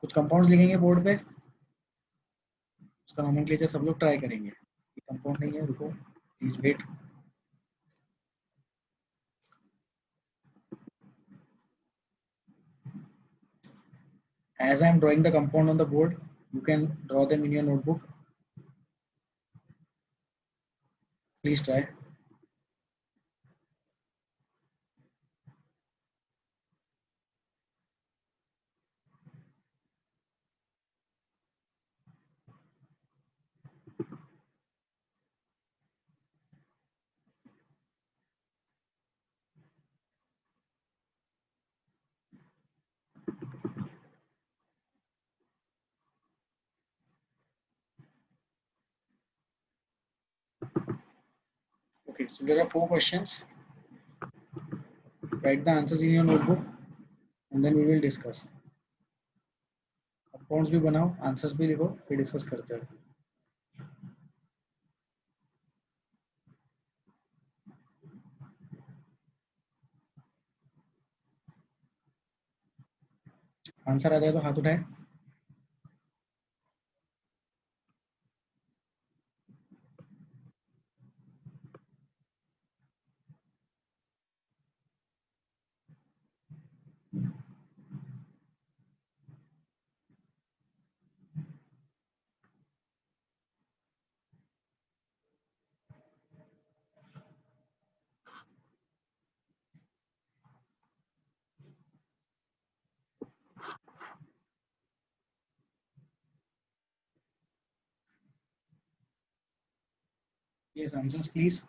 कुछ कंपाउंड्स लिखेंगे बोर्ड पे, उसका नोमेनक्लेचर सब लोग ट्राई करेंगे। कंपाउंड नहीं है, रुको please wait. As I am drawing the compound on the board, you can draw them in your notebook. Please try. Okay, so there are 4 questions. Write the answers in your notebook and then we will discuss. Compounds भी बनाओ, answers भी लिखो, फिर discuss करते हैं। Answer आ जाए तो हाथ उठाए। Yes, answers please.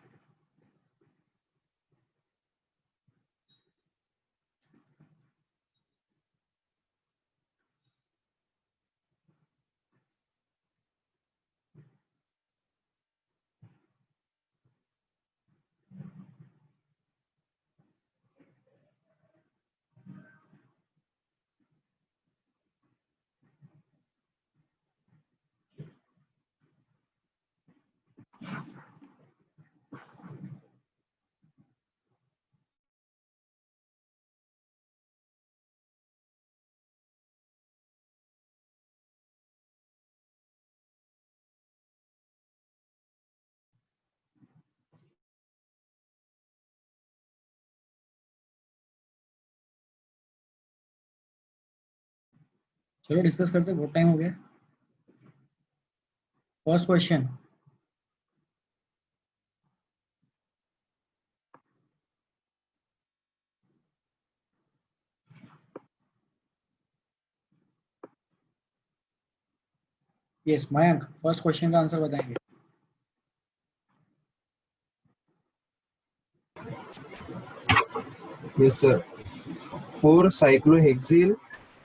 चलो डिस्कस करते हैं, बहुत टाइम हो गया। First question, yes Mayank, first question का आंसर बताएंगे। Yes, sir. 4-cyclohexyl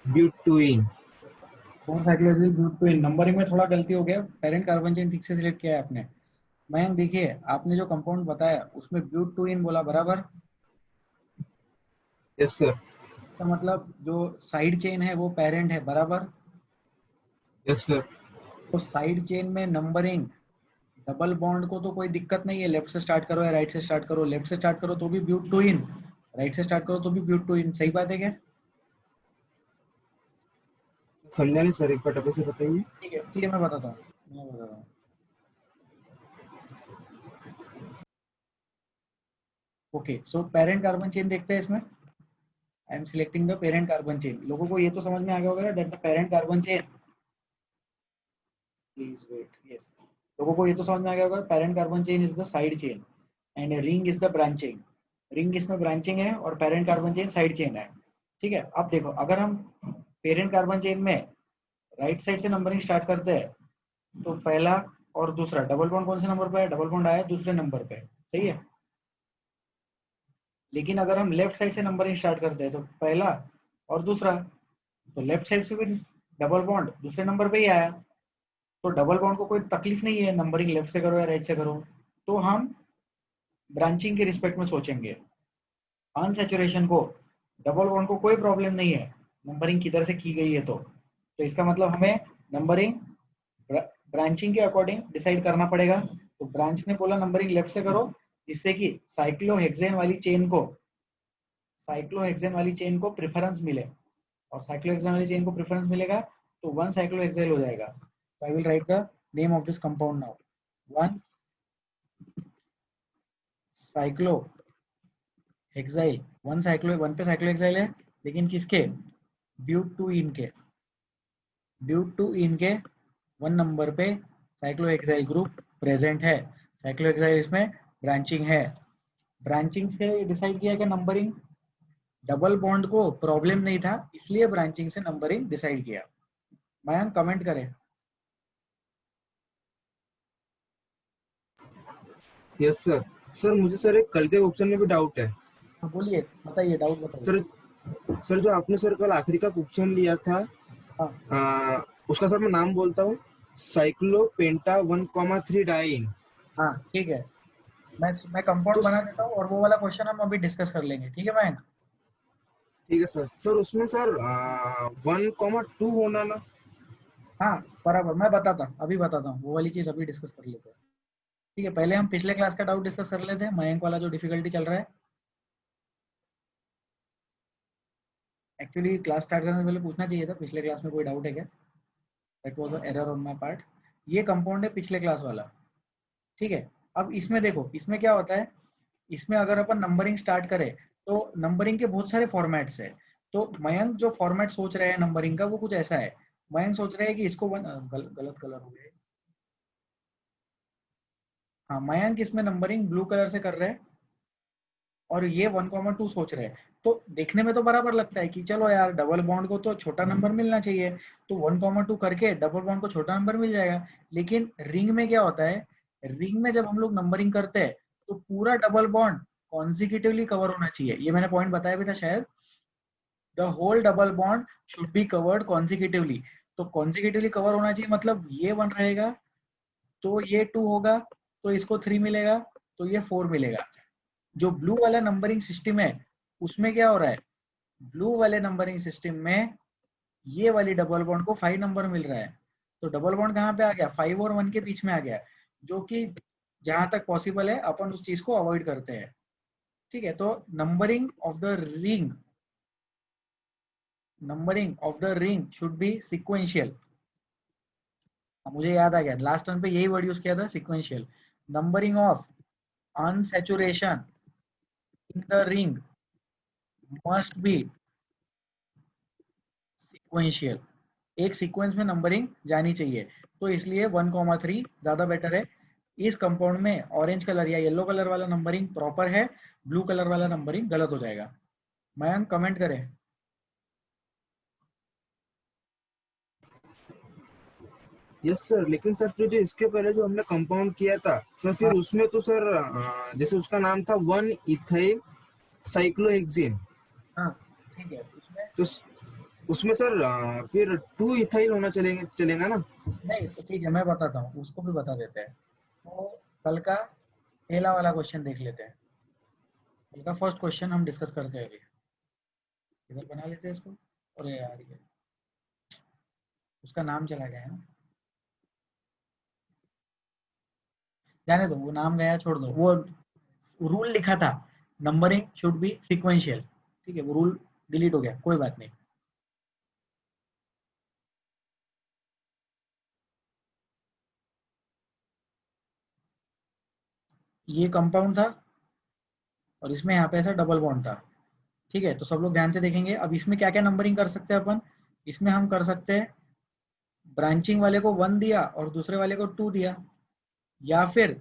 butene. 4-cyclohexyl butene, numbering में थोड़ा गलती हो गया, पेरेंट कार्बन चेन ठीक से सिलेक्ट किया है आपने। मयंक देखिए, आपने जो कंपाउंड बताया उसमें ब्यूटूइन बोला, बराबर? Yes, sir. तो मतलब जो साइड चेन है वो पेरेंट है, बराबर? Yes, sir. तो साइड चेन में नंबरिंग, डबल बॉन्ड को तो कोई दिक्कत नहीं है, लेफ्ट से स्टार्ट करो या राइट से स्टार्ट करो, लेफ्ट से स्टार्ट करो तो भी ब्यूटूइन, राइट से स्टार्ट करो तो भी ब्यूटूइन, सही बात है क्या? समझा नहीं सर, एक बार टपे से बताइए। ठीक है मैं बताता हूँ। Okay, so parent carbon chain देखते हैं इसमें। I am selecting the parent carbon chain. लोगों को ये तो समझ में आ गया होगा that the parent carbon chain, please wait, yes, लोगों को ये तो समझ में आ गया होगा parent carbon chain is the side chain and ring is the branching. Ring इसमें ब्रांचिंग है और parent carbon chain side chain है। ठीक है, अब देखो, अगर हम पेरेंट कार्बन चेन में राइट साइड से नंबरिंग स्टार्ट करते हैं तो पहला और दूसरा डबल बॉन्ड कौन से नंबर पे है? डबल बॉन्ड आया दूसरे नंबर पे, सही है। लेकिन अगर हम लेफ्ट साइड से नंबरिंग स्टार्ट करते हैं तो पहला और दूसरा, तो लेफ्ट साइड से भी डबल बॉन्ड दूसरे नंबर पे ही आया, तो डबल बॉन्ड को कोई तकलीफ नहीं है, नंबरिंग लेफ्ट से करो या राइट से करो। तो हम ब्रांचिंग के रिस्पेक्ट में सोचेंगे। अनसैचुरेशन को, डबल बॉन्ड को कोई प्रॉब्लम नहीं है नंबरिंग किधर से की गई है, तो इसका मतलब हमें नंबरिंग ब्रांचिंग के अकॉर्डिंग डिसाइड करना पड़ेगा। तो ब्रांच ने बोला नंबरिंग लेफ्ट से करो, जिससे कि साइक्लोहेक्सेन वाली चेन को प्रेफरेंस मिले, और साइक्लोहेक्सेन वाली चेन को प्रेफरेंस मिलेगा तो 1 साइक्लोहेक्साइल हो जाएगा। आई will write the name of this compound now, 1 cyclohexyl. 1 पे साइक्लोहेक्साइल है, लेकिन किसके, ब्यूटूइन के, ब्यूटूइन के 1 नंबर पे साइक्लोहेक्साइल ग्रुप प्रेजेंट है। साइक्लोहेक्साइल इसमें ब्रांचिंग है। ब्रांचिंग से डिसाइड किया कि नंबरिंग, डबल बॉन्ड को प्रॉब्लम नहीं था इसलिए ब्रांचिंग से नंबरिंग डिसाइड किया। मयंक कमेंट करें। Yes sir. सर मुझे सर एक कल के ऑप्शन में भी डाउट है। हाँ, बोलिए, बताइए, डाउट बताइए। सर सर जो आपने सर कल आखिरी का क्वेश्चन लिया था, हाँ उसका सर मैं नाम बोलता हूँ, साइक्लोपेंटा 1,3 डाइन। हाँ ठीक है, मैं कंपाउंड तो बना देता हूँ और वो वाला क्वेश्चन हम अभी डिस्कस कर लेंगे, ठीक है मयंक। ठीक है सर। सर उसमें सर 1,2 होना ना। हाँ बराबर, मैं बताता, अभी बताता हूँ, वो वाली चीज अभी डिस्कस कर लेते हैं। ठीक है, पहले हम पिछले क्लास का डाउट डिस्कस कर लेते हैं, मयंक वाला जो डिफिकल्टी चल रहा है। एक्चुअली क्लास स्टार्ट करने से पहले पूछना चाहिए था, पिछले क्लास में कोई डाउट है क्या। That was a error on my part. ये कंपाउंड है पिछले क्लास वाला, ठीक है। अब इसमें देखो, इसमें क्या होता है, इसमें अगर अपन नंबरिंग स्टार्ट करें तो नंबरिंग के बहुत सारे फॉर्मेट्स है। तो मयंक जो फॉर्मेट सोच रहे हैं नंबरिंग का वो कुछ ऐसा है। मयंक सोच रहे हैं कि इसको गलत कलर हो गया। हाँ, मयंक इसमें नंबरिंग ब्लू कलर से कर रहे हैं और ये 1,2 सोच रहे हैं। तो देखने में तो बराबर लगता है कि चलो यार, डबल बॉन्ड को तो छोटा नंबर मिलना चाहिए, तो 1,2 करके डबल बॉन्ड को छोटा नंबर मिल जाएगा। लेकिन रिंग में क्या होता है, रिंग में जब हम लोग नंबरिंग करते हैं तो पूरा डबल बॉन्ड कॉन्जिक्यूटिवली कवर होना चाहिए। ये मैंने पॉइंट बताया भी था शायद, the whole double bond should be covered consecutively. तो कॉन्जिक्यूटिवली कवर होना चाहिए, मतलब ये 1 रहेगा तो ये 2 होगा, तो इसको 3 मिलेगा, तो ये 4 मिलेगा। जो ब्लू वाला नंबरिंग सिस्टम है उसमें क्या हो रहा है, ब्लू वाले नंबरिंग सिस्टम में ये वाली डबल बॉन्ड को 5 नंबर मिल रहा है। तो डबल बॉन्ड कहाँ पे आ गया, 5 और 1 के बीच में आ गया, जो कि जहां तक पॉसिबल है अपन उस चीज को अवॉइड करते हैं। ठीक है, तो numbering of the ring should be sequential. मुझे याद आ गया, लास्ट टर्न पे यही वर्ड यूज किया था, sequential. Numbering of unsaturation in the ring must be sequential. एक सीक्वेंस में नंबरिंग जानी चाहिए, तो इसलिए 1,3 ज्यादा बेटर है। इस कंपाउंड में ऑरेंज कलर या येलो कलर वाला नंबरिंग प्रॉपर है, ब्लू कलर वाला नंबरिंग गलत हो जाएगा। मयंक कमेंट करें। यस सर, लेकिन सर फिर जो इसके पहले जो हमने कंपाउंड किया था सर, फिर हाँ उसमें तो सर जैसे उसका नाम था 1 इथाइल साइक्लोहेक्सिन। हाँ ठीक है, उसमें तो उसमें सर फिर 2 इथाइल होना चलेगा ना। नहीं, तो ठीक है, मैं बताता हूँ, उसको भी बता देते हैं। तो कल का पहला वाला क्वेश्चन देख लेते हैं। कल का फर्स्ट क्वेश्चन हम डिस्कस करते हैं अभी। इधर बना लेते हैं इसको। अरे यार, ये उसका नाम चला गया है ना, जाने दो, वो नाम गया, छोड़ दो। वो रूल लिखा था, नंबरिंग शुड बी सिक्वेंशियल, ठीक है, वो रूल डिलीट हो गया, कोई बात नहीं। ये कंपाउंड था और इसमें यहाँ पे ऐसा डबल बॉन्ड था। ठीक है, तो सब लोग ध्यान से देखेंगे। अब इसमें क्या क्या नंबरिंग कर सकते हैं अपन, इसमें हम कर सकते हैं, ब्रांचिंग वाले को 1 दिया और दूसरे वाले को 2 दिया, या फिर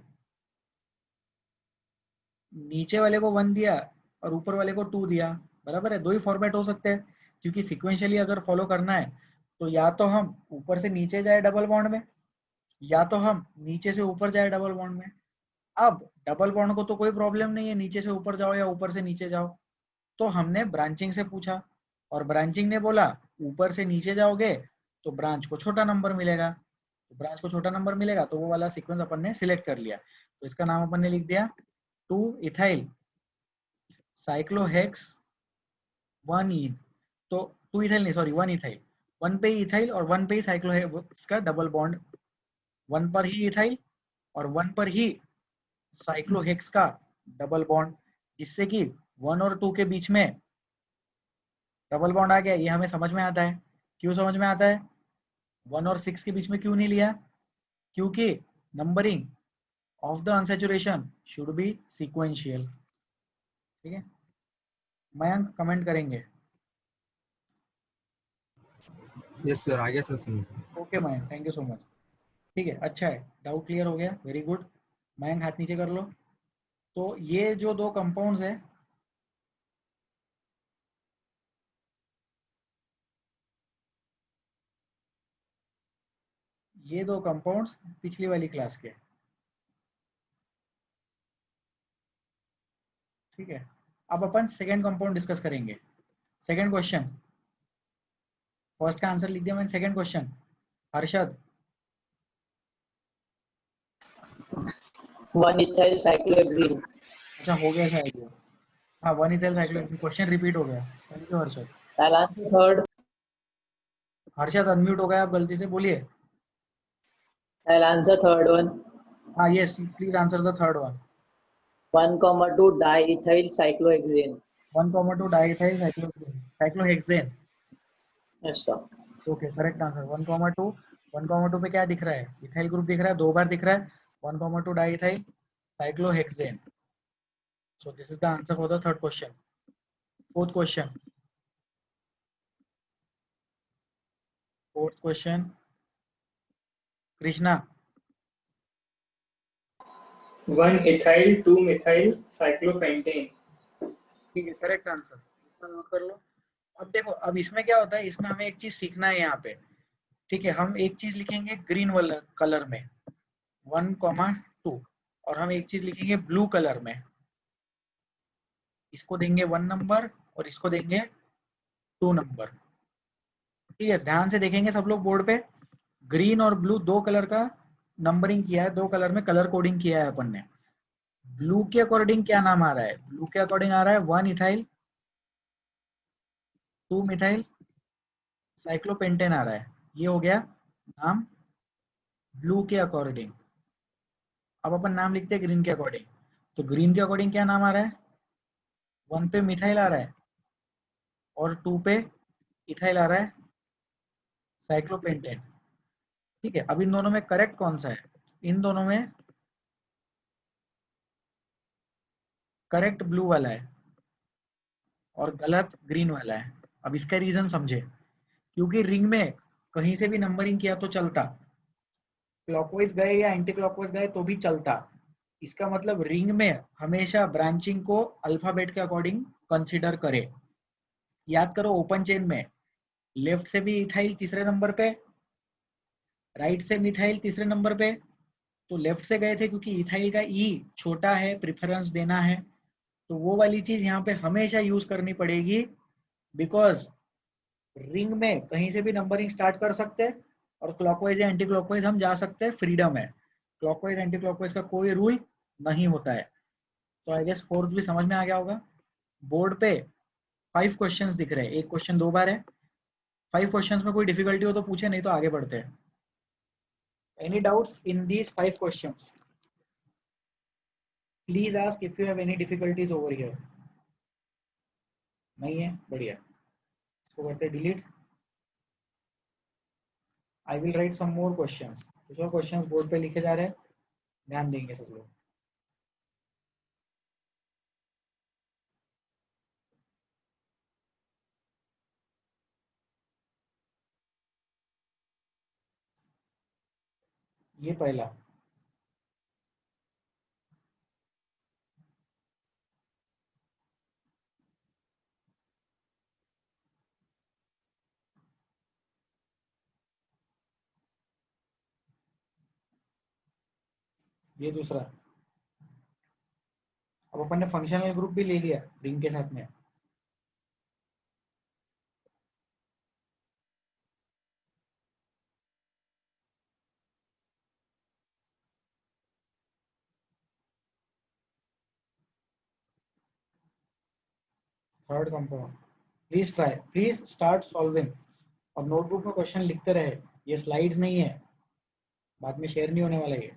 नीचे वाले को 1 दिया और ऊपर वाले को 2 दिया। बराबर है, दो ही फॉर्मेट हो सकते हैं, क्योंकि सिक्वेंशियली अगर फॉलो करना है तो या तो हम ऊपर से नीचे जाए डबल बॉन्ड में, या तो हम नीचे से ऊपर जाए डबल बॉन्ड में। अब डबल बॉन्ड को तो कोई प्रॉब्लम नहीं है, नीचे से ऊपर जाओ या ऊपर से नीचे जाओ। तो हमने ब्रांचिंग से पूछा और ब्रांचिंग ने बोला ऊपर से नीचे जाओगे तो ब्रांच को छोटा नंबर मिलेगा, तो ब्रांच को छोटा नंबर मिलेगा तो वो वाला सीक्वेंस अपन ने सिलेक्ट कर लिया। तो इसका नाम अपन ने लिख दिया 2 इथाइल साइक्लोहेक्स 1 इन। तो 2 इथाइल नहीं, सॉरी, 1 इथाइल, 1 पे ही इथाइल और 1 पे ही साइक्लोहेक्स का डबल बॉन्ड, 1 पर ही इथाइल और 1 पर ही साइक्लोहेक्स का डबल बॉन्ड, जिससे कि 1 और 2 के बीच में डबल बॉन्ड आ गया। ये हमें समझ में आता है। क्यों समझ में आता है, 1 और 6 के बीच में क्यों नहीं लिया? क्योंकि numbering of the unsaturation should be sequential. ठीक है, मयंक कमेंट करेंगे। यस सर, आगे सर सुनिए। Okay Mayank, thank you so much. ठीक है, अच्छा है, डाउट क्लियर हो गया, वेरी गुड। मयंक हाथ नीचे कर लो। तो ये जो दो कंपाउंड्स है, ये दो कंपाउंड्स पिछली वाली क्लास के, ठीक है। अब अपन सेकेंड कंपाउंड डिस्कस करेंगे। सेकेंड क्वेश्चन, फर्स्ट का आंसर लिख दिया मैंने, second question Harshad. 1 ethyl cyclohexene. अच्छा हो गया शायद वो। हाँ, 1 इथाइल साइक्लोहेक्सेन, क्वेश्चन रिपीट हो गया। Thank you Harshad. I'll answer third. Harshad unmute हो गया, आप गलती से बोलिए। I'll answer third one. हाँ yes, please answer the third one. 1,2 diethyl cyclohexane. 1,2 diethyl cyclohexane. Yes sir. Okay, correct answer 1,2। 1,2 पे क्या दिख रहा है? इथाइल ग्रुप दिख रहा है, दो बार दिख रहा है। 1,2 diethyl cyclohexane. So this is the answer for the third question. Fourth question, fourth question Krishna. 1 ethyl 2 methyl cyclopentane. ठीक है, करेक्ट आंसर, इसका नोट कर लो। अब देखो, अब इसमें क्या होता है, इसमें हमें एक चीज सीखना है यहाँ पे। ठीक है, हम एक चीज लिखेंगे ग्रीन वाला कलर में 1,2, और हम एक चीज लिखेंगे ब्लू कलर में, इसको देंगे 1 नंबर और इसको देंगे 2 नंबर। ठीक है, ध्यान से देखेंगे सब लोग बोर्ड पे। ग्रीन और ब्लू दो कलर का नंबरिंग किया है, दो कलर में कलर कोडिंग किया है अपन ने। ब्लू के अकॉर्डिंग क्या नाम आ रहा है? ब्लू के अकॉर्डिंग आ रहा है 1 इथाइल 2 मिथाइल साइक्लोपेंटेन आ रहा है। ये हो गया नाम ब्लू के अकॉर्डिंग। अब अपन नाम लिखते हैं ग्रीन के अकॉर्डिंग। तो ग्रीन के अकॉर्डिंग क्या नाम आ रहा है? 1 पे मिथाइल आ रहा है और 2 पे इथाइल आ रहा है, साइक्लोपेंटेन। ठीक है, अब इन दोनों में करेक्ट कौन सा है? इन दोनों में करेक्ट ब्लू वाला है और गलत ग्रीन वाला है। अब इसका रीजन समझे। क्योंकि रिंग में कहीं से भी नंबरिंग किया तो चलता, क्लॉकवाइज गए या एंटी क्लॉकवाइज गए तो भी चलता। इसका मतलब रिंग में हमेशा ब्रांचिंग को अल्फाबेट के अकॉर्डिंग कंसीडर करे। याद करो, ओपन चेन में लेफ्ट से भी इथाइल तीसरे नंबर पे, राइट से मिथाइल तीसरे नंबर पे। तो लेफ्ट से गए थे क्योंकि इथाइल का ई छोटा है, प्रिफरेंस देना है। तो वो वाली चीज यहाँ पे हमेशा यूज करनी पड़ेगी, बिकॉज रिंग में कहीं से भी नंबरिंग स्टार्ट कर सकते हैं और क्लॉकवाइज या एंटी क्लॉकवाइज हम जा सकते हैं, फ्रीडम है। क्लॉकवाइज एंटी क्लॉकवाइज का कोई रूल नहीं होता है। तो आई गेस फोर्थ भी समझ में आ गया होगा। बोर्ड पे 5 क्वेश्चंस दिख रहे हैं, एक क्वेश्चन दो बार है। 5 क्वेश्चंस में कोई डिफिकल्टी हो तो पूछे, नहीं तो आगे बढ़ते हैं। Any doubts in these 5 questions? Please ask if you have any difficulties over here. नहीं है, बढ़िया, इसको करते delete. I will write some more questions. जो क्वेश्चंस बोर्ड पे लिखे जा रहे हैं, ध्यान देंगे सब लोग। ये पहला, ये दूसरा। अब अपन ने फंक्शनल ग्रुप भी ले लिया रिंग के साथ में। Third compound, please try, please start solving. और नोटबुक में क्वेश्चन लिखते रहे, ये स्लाइड्स नहीं है, बाद में शेयर नहीं होने वाला ये।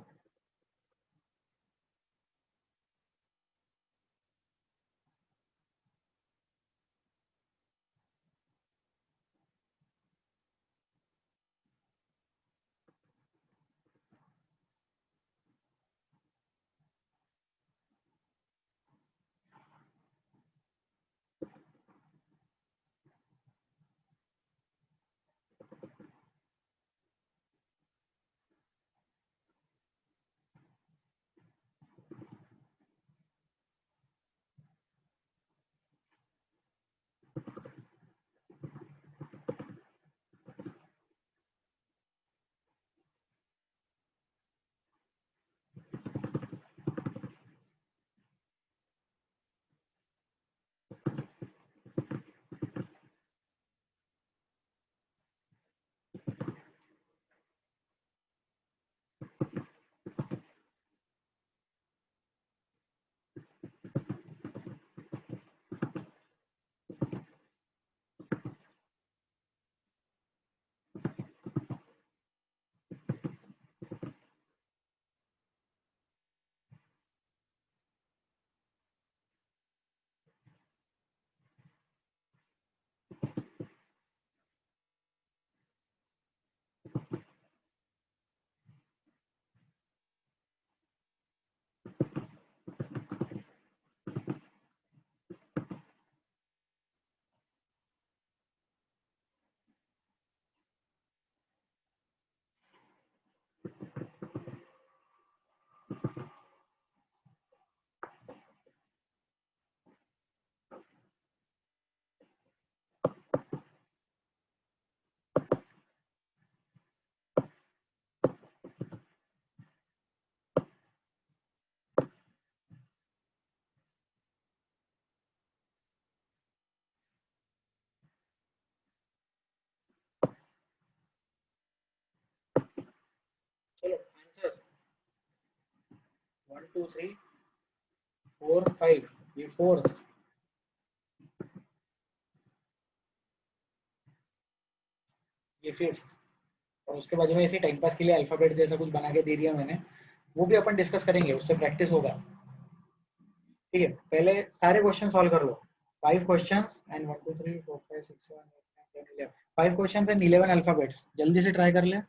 2 3 4 5, ये फोर्थ, ये फिफ्थ, और उसके बाद में इसी टाइम पास के लिए अल्फाबेट जैसा कुछ बना के दे दिया मैंने, वो भी अपन डिस्कस करेंगे, उससे प्रैक्टिस होगा। ठीक है, पहले सारे क्वेश्चन सॉल्व कर लो। 5 questions and 1 2 3 4 5 6 7 8 9 10 11, 5 questions and 11 alphabets, जल्दी से ट्राई कर ले।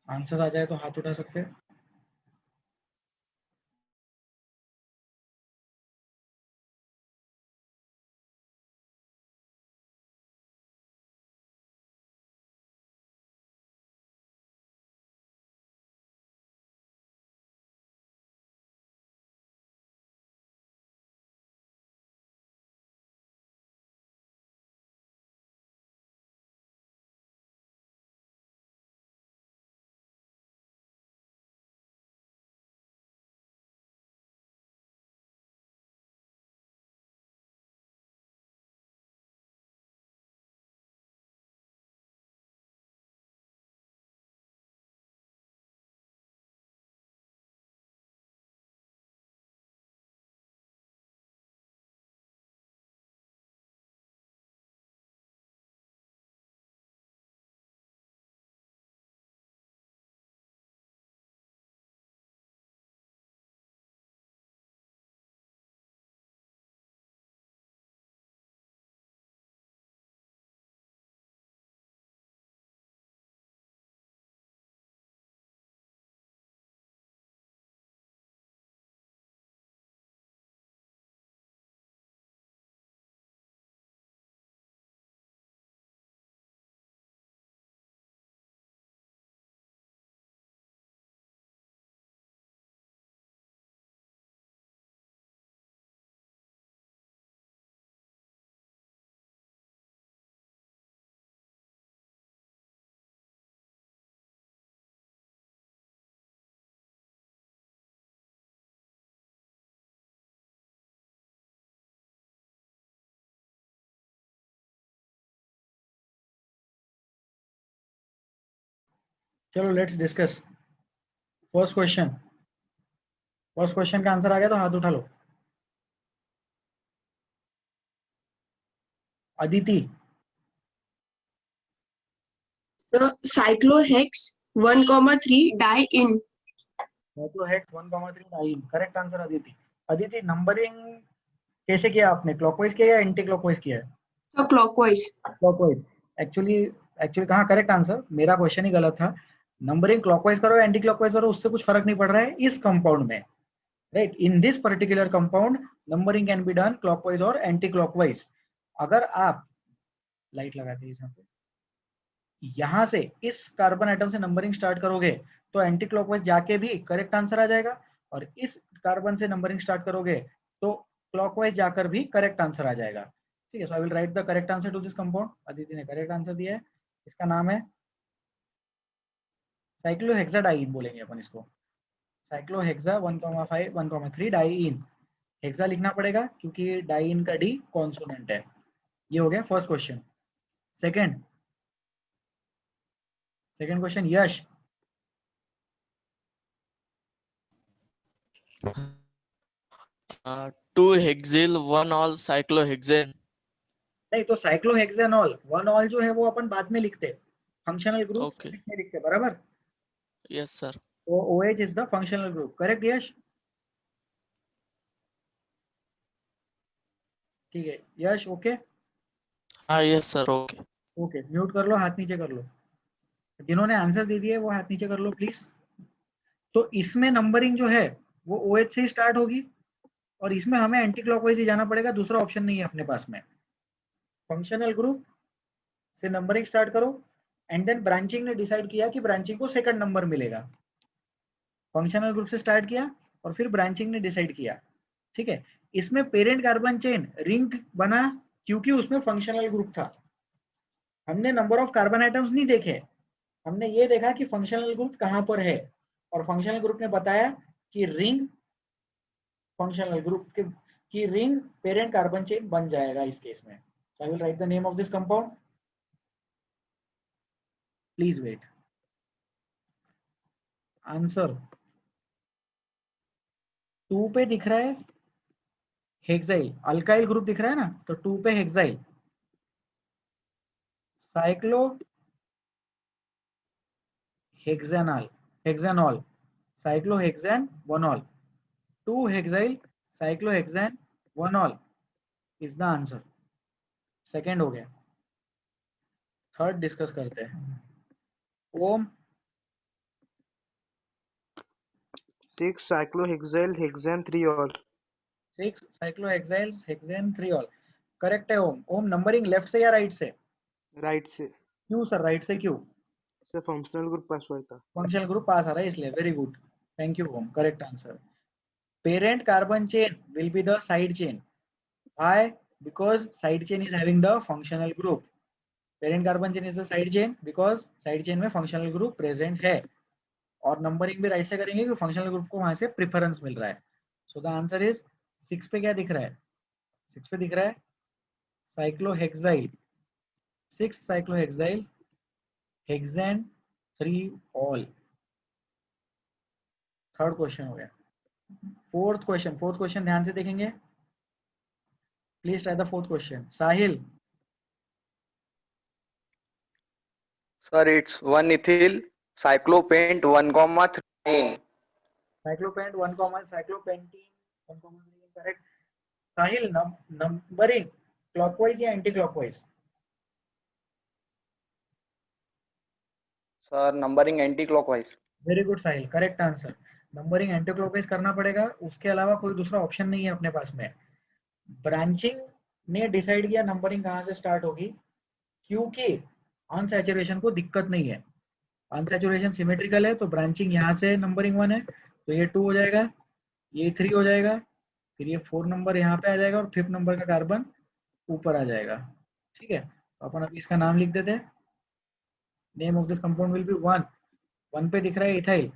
आंसर्स आ जाए तो हाथ उठा सकते हैं। चलो let's discuss. First question, first question का आंसर आ गया तो हाथ उठा लो। Aditi, The cyclohex 1,3 die in cyclohex 1,3 diene, correct answer Aditi. Aditi, numbering कैसे किया आपने, क्लॉकवाइज किया या एंटी क्लॉकवाइज किया है? so clockwise. Clockwise. Actually actually कहाँ करेक्ट आंसर, मेरा क्वेश्चन ही गलत था। नंबरिंग क्लॉकवाइज करो या एंटी क्लॉकवाइज करो, उससे कुछ फर्क नहीं पड़ रहा है इस कंपाउंड में, right. In this particular compound numbering can be done clockwise और एंटी क्लॉकवाइज। अगर आप लाइट लगाते हैं यहाँ से इस कार्बन आइटम से नंबरिंग स्टार्ट करोगे तो एंटी क्लॉकवाइज जाके भी करेक्ट आंसर आ जाएगा, और इस कार्बन से नंबरिंग स्टार्ट करोगे तो क्लॉकवाइज जाकर भी करेक्ट आंसर आ जाएगा। ठीक है, so I will write the correct answer to this compound. Aditi ने करेक्ट आंसर दिया है, इसका नाम है साइक्लोहेक्साडाइन, बोलेंगे अपन इसको साइक्लोहेक्सा 1,5 1,3 डाइइन। हेक्सा लिखना पड़ेगा क्योंकि डाइइन का डी कॉन्सोनेंट है। ये हो गया फर्स्ट क्वेश्चन। सेकंड क्वेश्चन, यश। Two hexyl, one all cyclohexane. नहीं तो साइक्लोहेक्सेनॉल वन ऑल जो है वो अपन बाद में लिखते हैं, फंक्शनल ग्रुप Okay. में लिखते हैं, बराबर। Yes, sir. तो OH is the functional group, correct Yash? ठीक है Yash, okay. Yes, sir. Okay. Okay, mute कर लो, हाथ नीचे कर लो। जिन्होंने आंसर दे दिए वो हाथ नीचे कर लो प्लीज। तो इसमें नंबरिंग जो है वो OH से ही स्टार्ट होगी, और इसमें हमें एंटी क्लॉकवाइज ही जाना पड़ेगा, दूसरा ऑप्शन नहीं है अपने पास में। फंक्शनल ग्रुप से नंबरिंग स्टार्ट करो, एंड देन ब्रांचिंग ने डिसाइड किया कि ब्रांचिंग को सेकंड नंबर मिलेगा। फंक्शनल ग्रुप से स्टार्ट किया और फिर ब्रांचिंग ने डिसाइड किया, ठीक है। इसमें पेरेंट कार्बन चेन रिंग बना क्योंकि उसमें फंक्शनल ग्रुप था। हमने नंबर ऑफ कार्बन आइटम्स नहीं देखे, हमने ये देखा कि फंक्शनल ग्रुप कहां पर है, और फंक्शनल ग्रुप ने बताया कि रिंग फंक्शनल ग्रुप की रिंग पेरेंट कार्बन चेन बन जाएगा इस केस में। I will write the name of this compound, please wait. Answer 2 पे दिख रहा है हेक्साइल, अल्काइल ग्रुप दिख रहा है ना, तो 2 पे hexyl, cyclo hexanol, hexanol, cyclohexane 1ऑल, 2 हेक्साइल साइक्लोहेक्सान 1ऑल इज द आंसर। सेकेंड हो गया, थर्ड डिस्कस करते हैं। Om 6 cyclohexyl hexane 3-ol. 6 cyclohexyl hexane 3ऑल करेक्ट है। ओम, ओम नंबरिंग लेफ्ट से या राइट से? राइट से क्यों सर, राइट से क्यों? से फंक्शनल ग्रुप पास हुआ था। फंक्शनल ग्रुप पास आ रहा है इसलिए। Very good, thank you Om, correct answer. Parent carbon chain will be the side chain. Why? Because side chain is having the functional group. Parent carbon chain is the side chain because side chain में functional group present है। और numbering भी right से करेंगे कि functional group को वहां से प्रेफरेंस मिल रहा है। सो द आंसर इज 6 पे क्या दिख रहा है? 6 पे दिख रहा है साइक्लोहेक्साइल, 6 साइक्लोहेक्साइल हेक्सान 3ऑल। थर्ड क्वेश्चन हो गया। फोर्थ क्वेश्चन ध्यान से देखेंगे, please try the fourth question. Sahil Sir, it's 1-ethyl cyclopent 1,3. Cyclopent 1 cyclopentene 1 correct. Sahil numbering clockwise या anti clockwise? Sir, numbering anti-clockwise. Very good Sahil, correct answer. Numbering anti clockwise करना पड़ेगा, उसके अलावा कोई दूसरा ऑप्शन नहीं है अपने पास में। ब्रांचिंग ने डिसाइड किया नंबरिंग कहां से स्टार्ट होगी, क्योंकि अनसैचुरेशन को दिक्कत नहीं है। अनसैचुरेशन सिमेट्रिकल है, तो ब्रांचिंग यहाँ से नंबरिंग 1 है तो ये 2 हो जाएगा, ये 3 हो जाएगा, फिर ये 4 नंबर यहाँ पे आ जाएगा और 5th नंबर का कार्बन ऊपर आ जाएगा। ठीक है, तो अपन अभी इसका नाम लिख देते हैं। Name of this compound will be 1 पे दिख रहा है इथाइल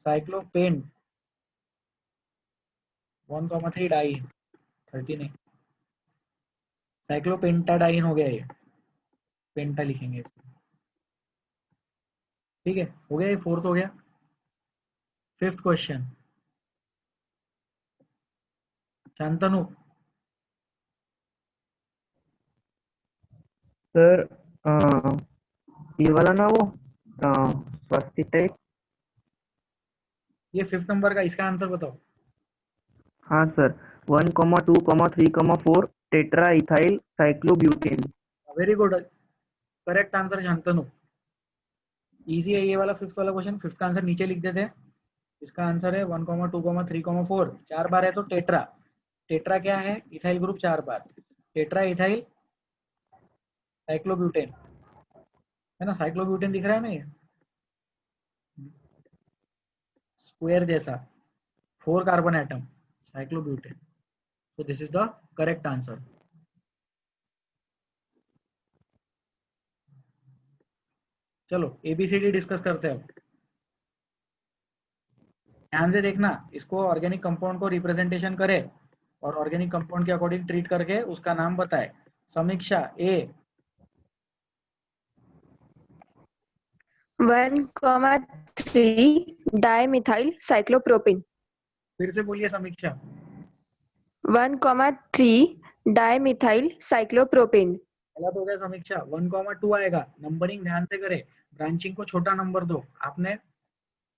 साइक्लोपेंट 1,3 डाइन 13 साइक्लोपेंटाडाइन हो गया, ये पेंटा लिखेंगे। ठीक है, हो गया, ये फोर्थ हो गया। Fifth question, Shantanu. सर ये वाला ना वो स्वास्तिक टाइप। ये 5th नंबर का, इसका आंसर बताओ। हाँ sir, 1,2,3,4 tetra ethyl cyclobutane. Very good, correct answer Shantanu. Easy है ये वाला 5th वाला क्वेश्चन। 5th का आंसर नीचे लिख देते हैं। इसका आंसर है 1,2,3,4 4 बार है तो टेट्रा। टेट्रा क्या है? इथाइल ग्रुप 4 बार, टेट्रा इथाइल साइक्लोब्यूटेन है ना। साइक्लोब्यूटेन दिख रहा है ना, ये स्क्वायर जैसा 4 carbon atom cyclobutane. so this is the correct answer। चलो ABCD डिस्कस करते हैं अब। ध्यान से देखना, इसको ऑर्गेनिक कंपाउंड को रिप्रेजेंटेशन करे और ऑर्गेनिक कंपाउंड के अकॉर्डिंग ट्रीट करके उसका नाम बताए। समीक्षा ए 1,3 डाइमिथाइल साइक्लोप्रोपेन। फिर से बोलिए समीक्षा। 1,3 डाइमिथाइल साइक्लोप्रोपेन। गलत हो गया समीक्षा, 1,2 आएगा। नंबरिंग ध्यान से करे, ब्रांचिंग को छोटा नंबर दो। आपने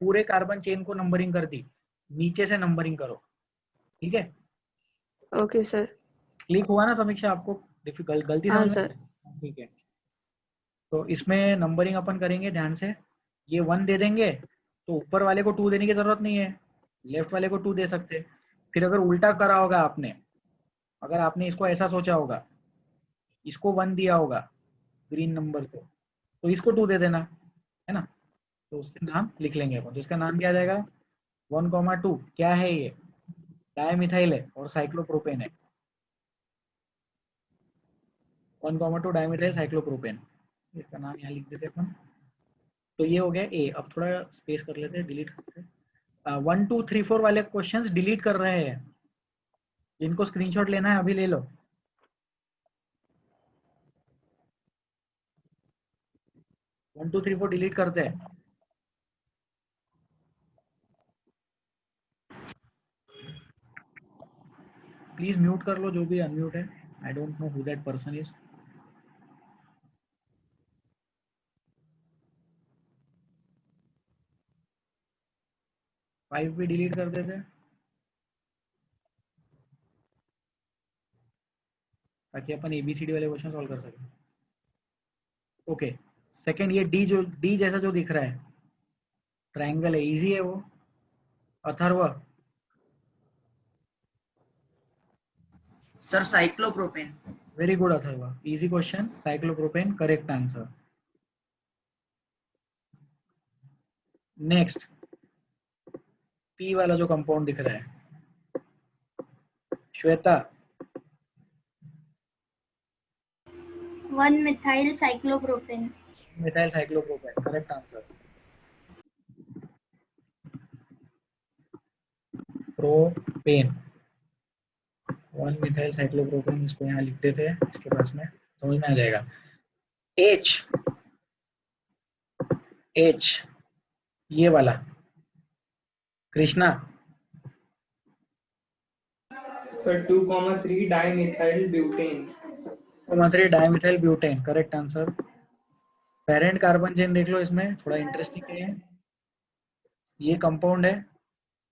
पूरे कार्बन चेन को नंबरिंग कर दी, नीचे से नंबरिंग करो। ठीक है, ओके सर। क्लिक हुआ ना समीक्षा? आपको डिफिकल्ट गलती हाँ समझ में? सर। ठीक है, तो इसमें नंबरिंग अपन करेंगे ध्यान से। ये 1 दे देंगे तो ऊपर वाले को 2 देने की जरूरत नहीं है, लेफ्ट वाले को 2 दे सकते। फिर अगर उल्टा करा होगा आपने, अगर आपने इसको ऐसा सोचा होगा, इसको 1 दिया होगा ग्रीन नंबर को, तो इसको 2 दे देना, है ना, तो उससे नाम लिख लेंगे अपन। तो इसका नाम क्या आ जाएगा, 1,2 क्या है ये, डायमिथाइल है और साइक्लोप्रोपेन है, 1,2 डायमिथाइल साइक्लोप्रोपेन, इसका नाम यहाँ लिख देते अपन। तो ये हो गया ए। अब थोड़ा स्पेस कर लेते हैं, डिलीट करते हैं। 1 2 3 4 वाले क्वेश्चंस डिलीट कर रहे हैं, जिनको स्क्रीनशॉट लेना है अभी ले लो। One two three four delete करते हैं। प्लीज म्यूट कर लो जो भी अनम्यूट है, I don't know who that person is. Five भी डिलीट कर देते हैं ताकि अपन एबीसीडी वाले क्वेश्चन सॉल्व कर सकें। ओके, सेकंड ये डी, जो डी जैसा जो दिख रहा है ट्रायंगल है, इजी है वो। Atharva, sir cyclopropane. Very good Atharva, easy question, cyclopropane correct answer. Next P वाला जो कंपाउंड दिख रहा है, Shweta. 1-methyl cyclopropane. Methyl cyclopropane correct answer. Propane, 1-methyl cyclopropane, इसको यहाँ लिख देते हैं, इसके पास में समझ में आ जाएगा। H, H ये वाला, Krishna. Sir 2,3 dimethyl butane. 2,3 dimethyl butane correct answer. Parent carbon chain देख लो, इसमें थोड़ा इंटरेस्टिंग है ये कंपाउंड है,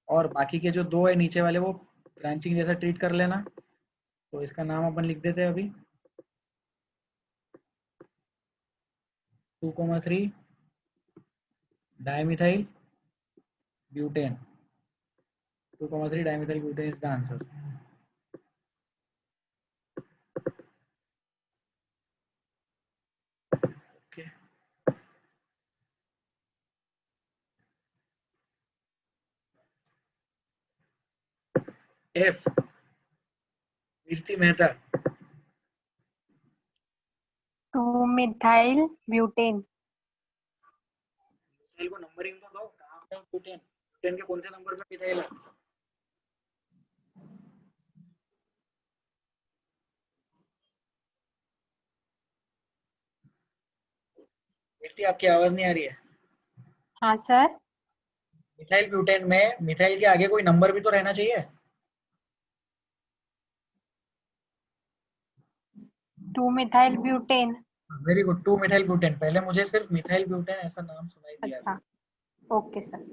और बाकी के जो दो है नीचे वाले वो ब्रांचिंग जैसा ट्रीट कर लेना। तो इसका नाम अपन लिख देते हैं अभी, 2,3 dimethyl butane, 2,3 dimethyl butane is the answer. F, Kirti Mehta. 2-methyl butane. Methyl को नंबरिंग तो दो, कहाँ पे ब्यूटेन, ब्यूटेन के कौन से नंबर पे मिथाइल है? कीर्ति आपकी आवाज नहीं आ रही है। हाँ सर। मिथाइल ब्यूटेन में मिथाइल के आगे कोई नंबर भी तो रहना चाहिए। 2-methyl butane. Very good, 2 methyl butane. पहले मुझे सिर्फ मिथाइल ब्यूटेन ऐसा नाम सुनाई दिया। अच्छा, okay sir.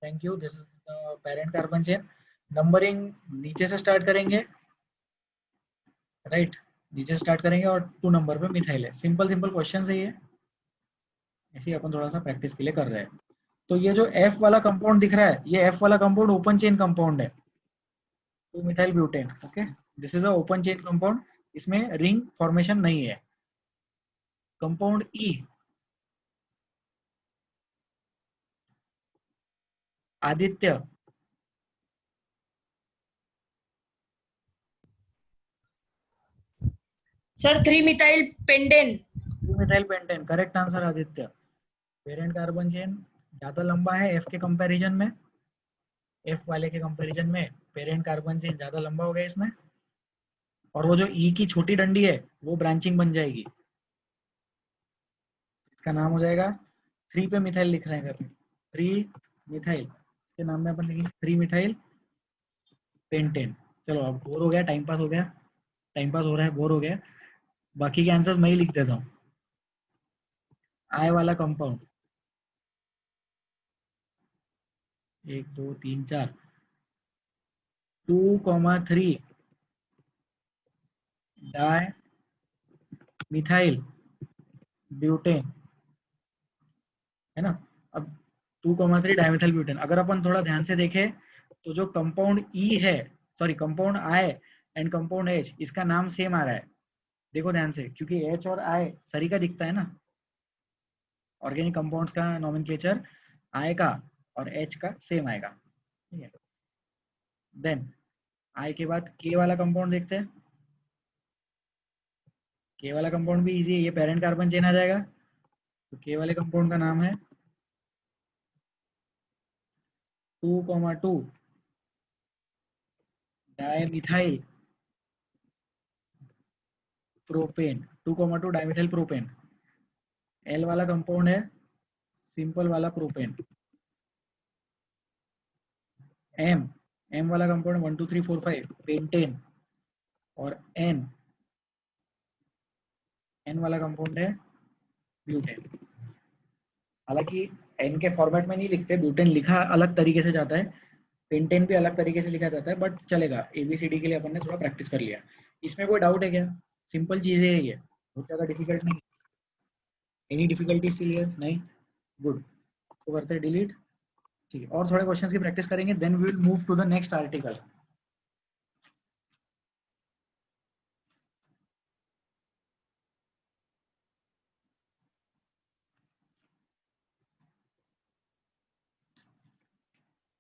Thank you. This is the parent carbon chain. Numbering नीचे से स्टार्ट करेंगे, राइट, नीचे स्टार्ट करेंगे और 2 नंबर पे मिथाइल है। सिंपल सिंपल क्वेश्चन है ये, ऐसे ही अपन थोड़ा सा प्रैक्टिस के लिए कर रहे हैं। तो ये जो F वाला कंपाउंड दिख रहा है, ये F वाला कंपाउंड ओपन चेन कंपाउंड है, 2 methyl butane. Okay, this is a open chain compound, इसमें रिंग फॉर्मेशन नहीं है। Compound E, Aditya. Sir 3-methyl pentane. 2 methyl pentane correct answer Aditya. Parent carbon chain ज्यादा लंबा है F के कंपैरिजन में, F वाले के कंपैरिजन में पेरेंट कार्बन चेन ज्यादा लंबा हो गया इसमें, और वो जो E की छोटी डंडी है वो ब्रांचिंग बन जाएगी। इसका नाम हो जाएगा, 3 पे मिथाइल लिख रहे हैं अगर, 3 मिथाइल, इसके नाम में अपन लिखेंगे 3 मिथाइल पेंटेन। चलो अब बोर हो गया, टाइम पास हो गया, टाइम पास हो रहा है, बोर हो गया, बाकी के आंसर्स मैं ही लिख देता हूँ। I वाला कंपाउंड 1 2 3 4, 2,3 डाई मिथाइल ब्यूटेन, है ना। अब 2,3 डाइमिथाइल ब्यूटेन, अगर अपन थोड़ा ध्यान से देखें तो जो कंपाउंड E है, sorry compound I and compound H, इसका नाम सेम आ रहा है। देखो ध्यान से, क्योंकि H और I सरी का दिखता है ना, ऑर्गेनिक कंपाउंड्स का नॉमेनक्लेचर I का और H का सेम आएगा, ठीक है। देन I के बाद K वाला कंपाउंड देखते हैं। K वाला कंपाउंड भी इजी है, ये पेरेंट कार्बन चेन आ जाएगा। तो K वाले कंपाउंड का नाम है 2,2 dimethyl propane, 2,2 dimethyl propane. L वाला कंपाउंड है सिंपल वाला प्रोपेन। M वाला कंपाउंड 1 2 3 4 5 पेंटेन। और N वाला कंपाउंड है ब्यूटेन। हालांकि N के फॉर्मेट में नहीं लिखते, ब्यूटेन लिखा अलग तरीके से जाता है, पेंटेन भी अलग तरीके से लिखा जाता है, बट चलेगा, ABCD के लिए अपन ने थोड़ा प्रैक्टिस कर लिया। इसमें कोई डाउट है क्या? सिंपल चीजें है ये, बहुत ज्यादा डिफिकल्ट नहीं। एनी डिफिकल्टी स्टिल नहीं? गुड, तो करते हैं डिलीट, ठीक है। और थोड़े क्वेश्चंस की प्रैक्टिस करेंगे, then we will move to the next article.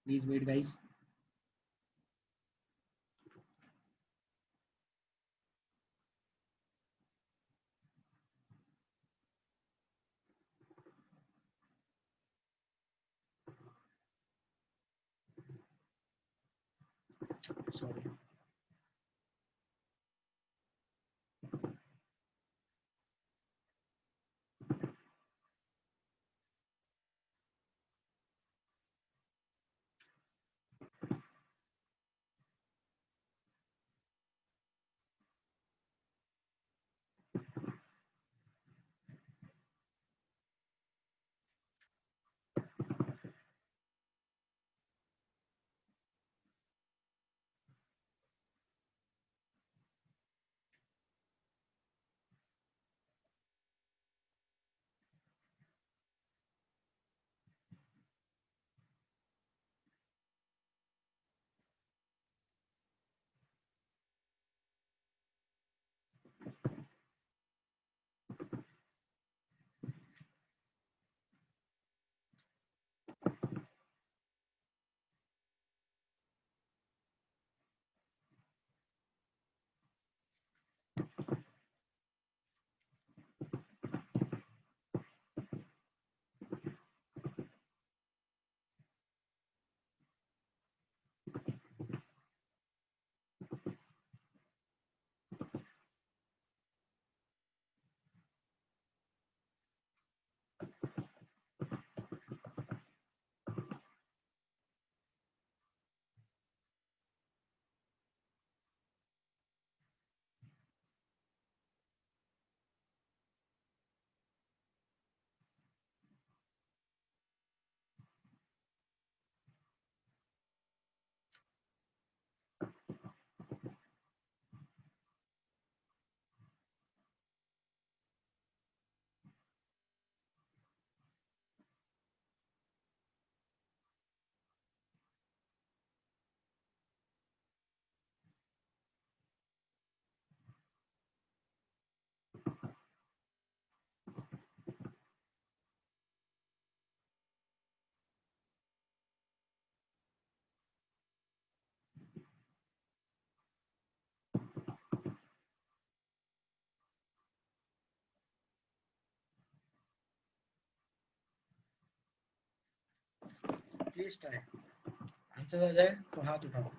Please wait guys. Sorry, please try, answer आ जाए तो हाथ उठाओ।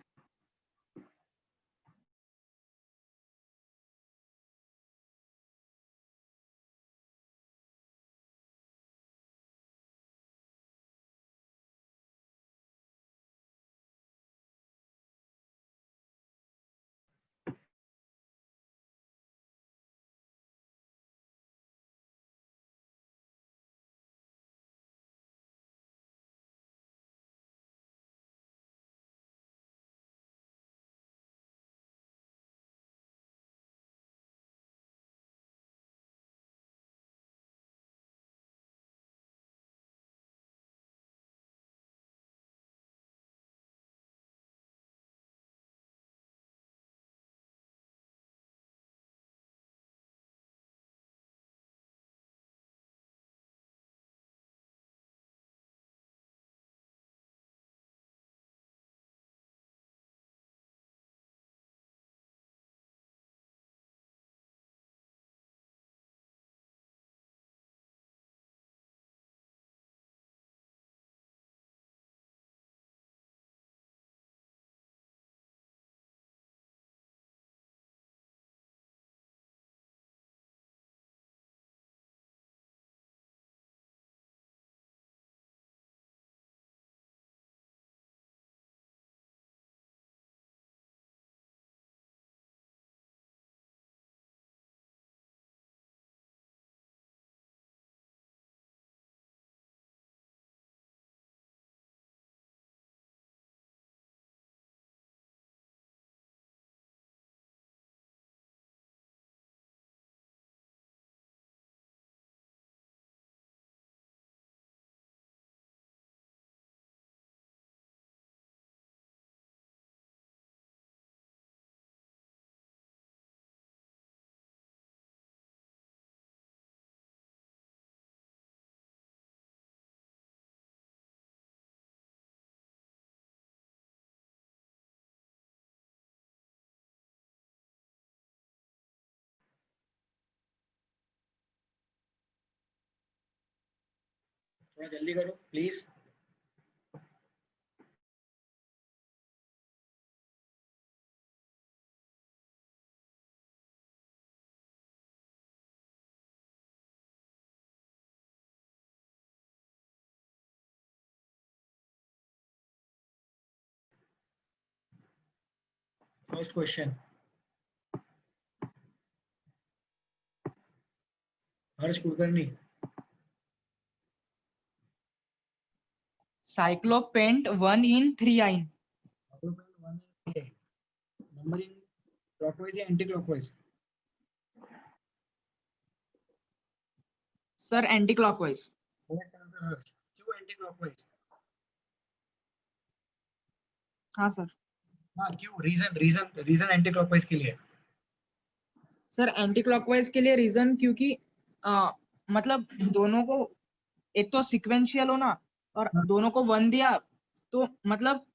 थोड़ा जल्दी करो प्लीज। First question, Harsh Kulkarni. cyclopent 1 in 3 numbering clockwise या anti clockwise? Sir anti clockwise. Correct answer Harsh. क्यों एंटी क्लॉकवाइज? हाँ सर। हाँ क्यों, reason reason reason anti clockwise के लिए? सर एंटी क्लॉकवाइज के लिए रीजन क्योंकि मतलब दोनों को एक तो सिक्वेंशियल हो ना, और दोनों को 1 दिया तो मतलब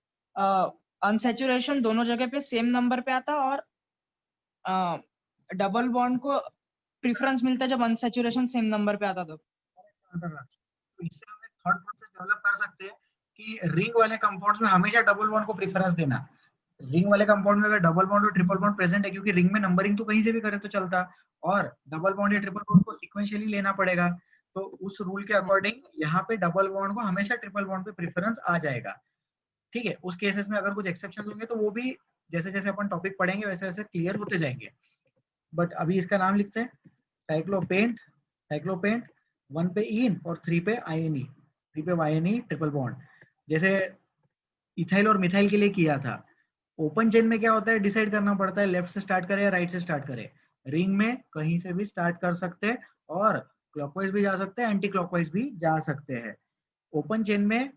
अनसैचुरेशन दोनों जगह पे सेम नंबर पे आता, और डबल बॉन्ड को प्रेफरेंस मिलता है जब अनसैचुरेशन सेम नंबर पे आता। तो इससे हम एक थॉट प्रोसेस डेवलप कर सकते हैं कि रिंग वाले कंपाउंड्स में हमेशा डबल बॉन्ड को प्रेफरेंस देना। रिंग वाले कंपाउंड में अगर डबल बॉन्ड और ट्रिपल बॉन्ड प्रेजेंट है, क्योंकि रिंग में नंबरिंग तो कहीं से भी करे तो चलता, और डबल बॉन्ड या ट्रिपल बॉन्ड को सीक्वेंशियली लेना पड़ेगा, तो उस रूल के अकॉर्डिंग यहाँ पे डबल बॉन्ड को हमेशा ट्रिपल बॉन्ड पे प्रेफरेंस आ जाएगा। ठीक है, उस केसेस में अगर कुछ एक्सेप्शन होंगे तो वो भी जैसे जैसे अपन टॉपिक पढ़ेंगे वैसे वैसे क्लियर होते जाएंगे। बट अभी इसका नाम लिखते हैं साइक्लोपेंट। साइक्लोपेंट 1 पे इन और 3 पे आयनी, 3 पे वायनी ट्रिपल बॉन्ड, जैसे इथाइल और मिथाइल के लिए किया था। ओपन चेन में क्या होता है, डिसाइड करना पड़ता है लेफ्ट से स्टार्ट करे या राइट से स्टार्ट करे। रिंग में कहीं से भी स्टार्ट कर सकते हैं और क्लॉकवाइज भी जा सकते हैं, एंटी क्लॉकवाइज भी जा सकते हैं। ओपन चेन में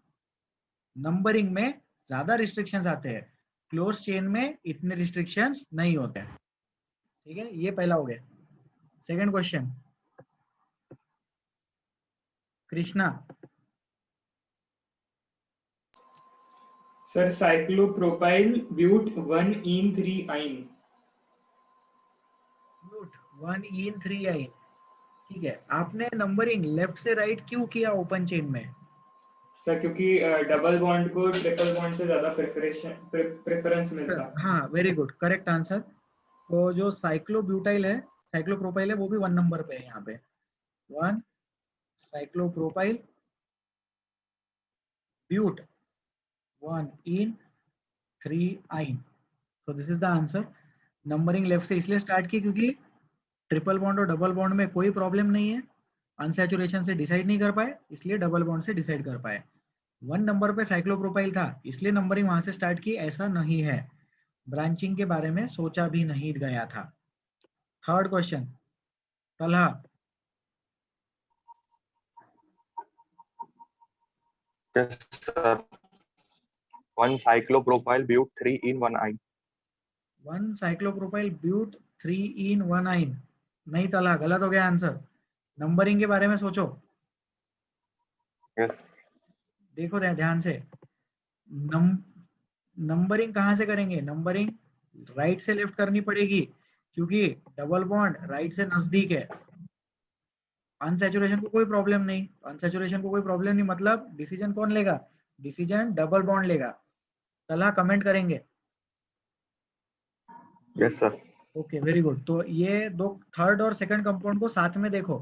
नंबरिंग में ज्यादा रिस्ट्रिक्शंस आते हैं, क्लोज चेन में इतने रिस्ट्रिक्शंस नहीं होते हैं। ठीक है, ये पहला हो गया। Second question, Krishna. Sir cyclopropyl but 1 in 3 आइन। ब्यूट 1 in 3 आइन। ठीक है, आपने नंबरिंग लेफ्ट से राइट क्यों किया ओपन चेन में? सर क्योंकि डबल बॉन्ड को ट्रिपल बॉन्ड से ज्यादा प्रेफरेंस मिलता है। हाँ वेरी गुड, करेक्ट आंसर। तो जो साइक्लोब्यूटाइल है, साइक्लोप्रोपाइल है, वो भी 1 नंबर पे है यहाँ पे। 1 साइक्लोप्रोपाइल ब्यूट 1 in 3 आइन। so this is the answer। Numbering left से इसलिए स्टार्ट की क्योंकि ट्रिपल बॉन्ड और डबल बॉन्ड में कोई प्रॉब्लम नहीं है, अनसैचुरेशन से डिसाइड नहीं कर पाए, इसलिए डबल बॉन्ड से डिसाइड कर पाए। 1 नंबर पे साइक्लोप्रोपाइल था इसलिए नंबरिंग वहां से स्टार्ट की, ऐसा नहीं है। ब्रांचिंग के बारे में सोचा भी नहीं गया था। Third question, Talha. Yes, sir. 1 cyclopropyl but 3 in 1 ine. 1 cyclopropyl but 3 in 1 आइन। नहीं तलहा, गलत हो गया आंसर। नंबरिंग के बारे में सोचो। Yes. देखो ध्यान से, नंबरिंग कहाँ से करेंगे? नंबरिंग राइट से लेफ्ट करनी पड़ेगी क्योंकि डबल बॉन्ड राइट से नजदीक है। अनसैचुरेशन को कोई प्रॉब्लम नहीं, अनसैचुरेशन को कोई प्रॉब्लम नहीं, मतलब डिसीजन कौन लेगा? डिसीजन डबल बॉन्ड लेगा। तलहा कमेंट करेंगे। Yes, sir. Okay very good. तो ये दो थर्ड और सेकंड कंपाउंड को साथ में देखो,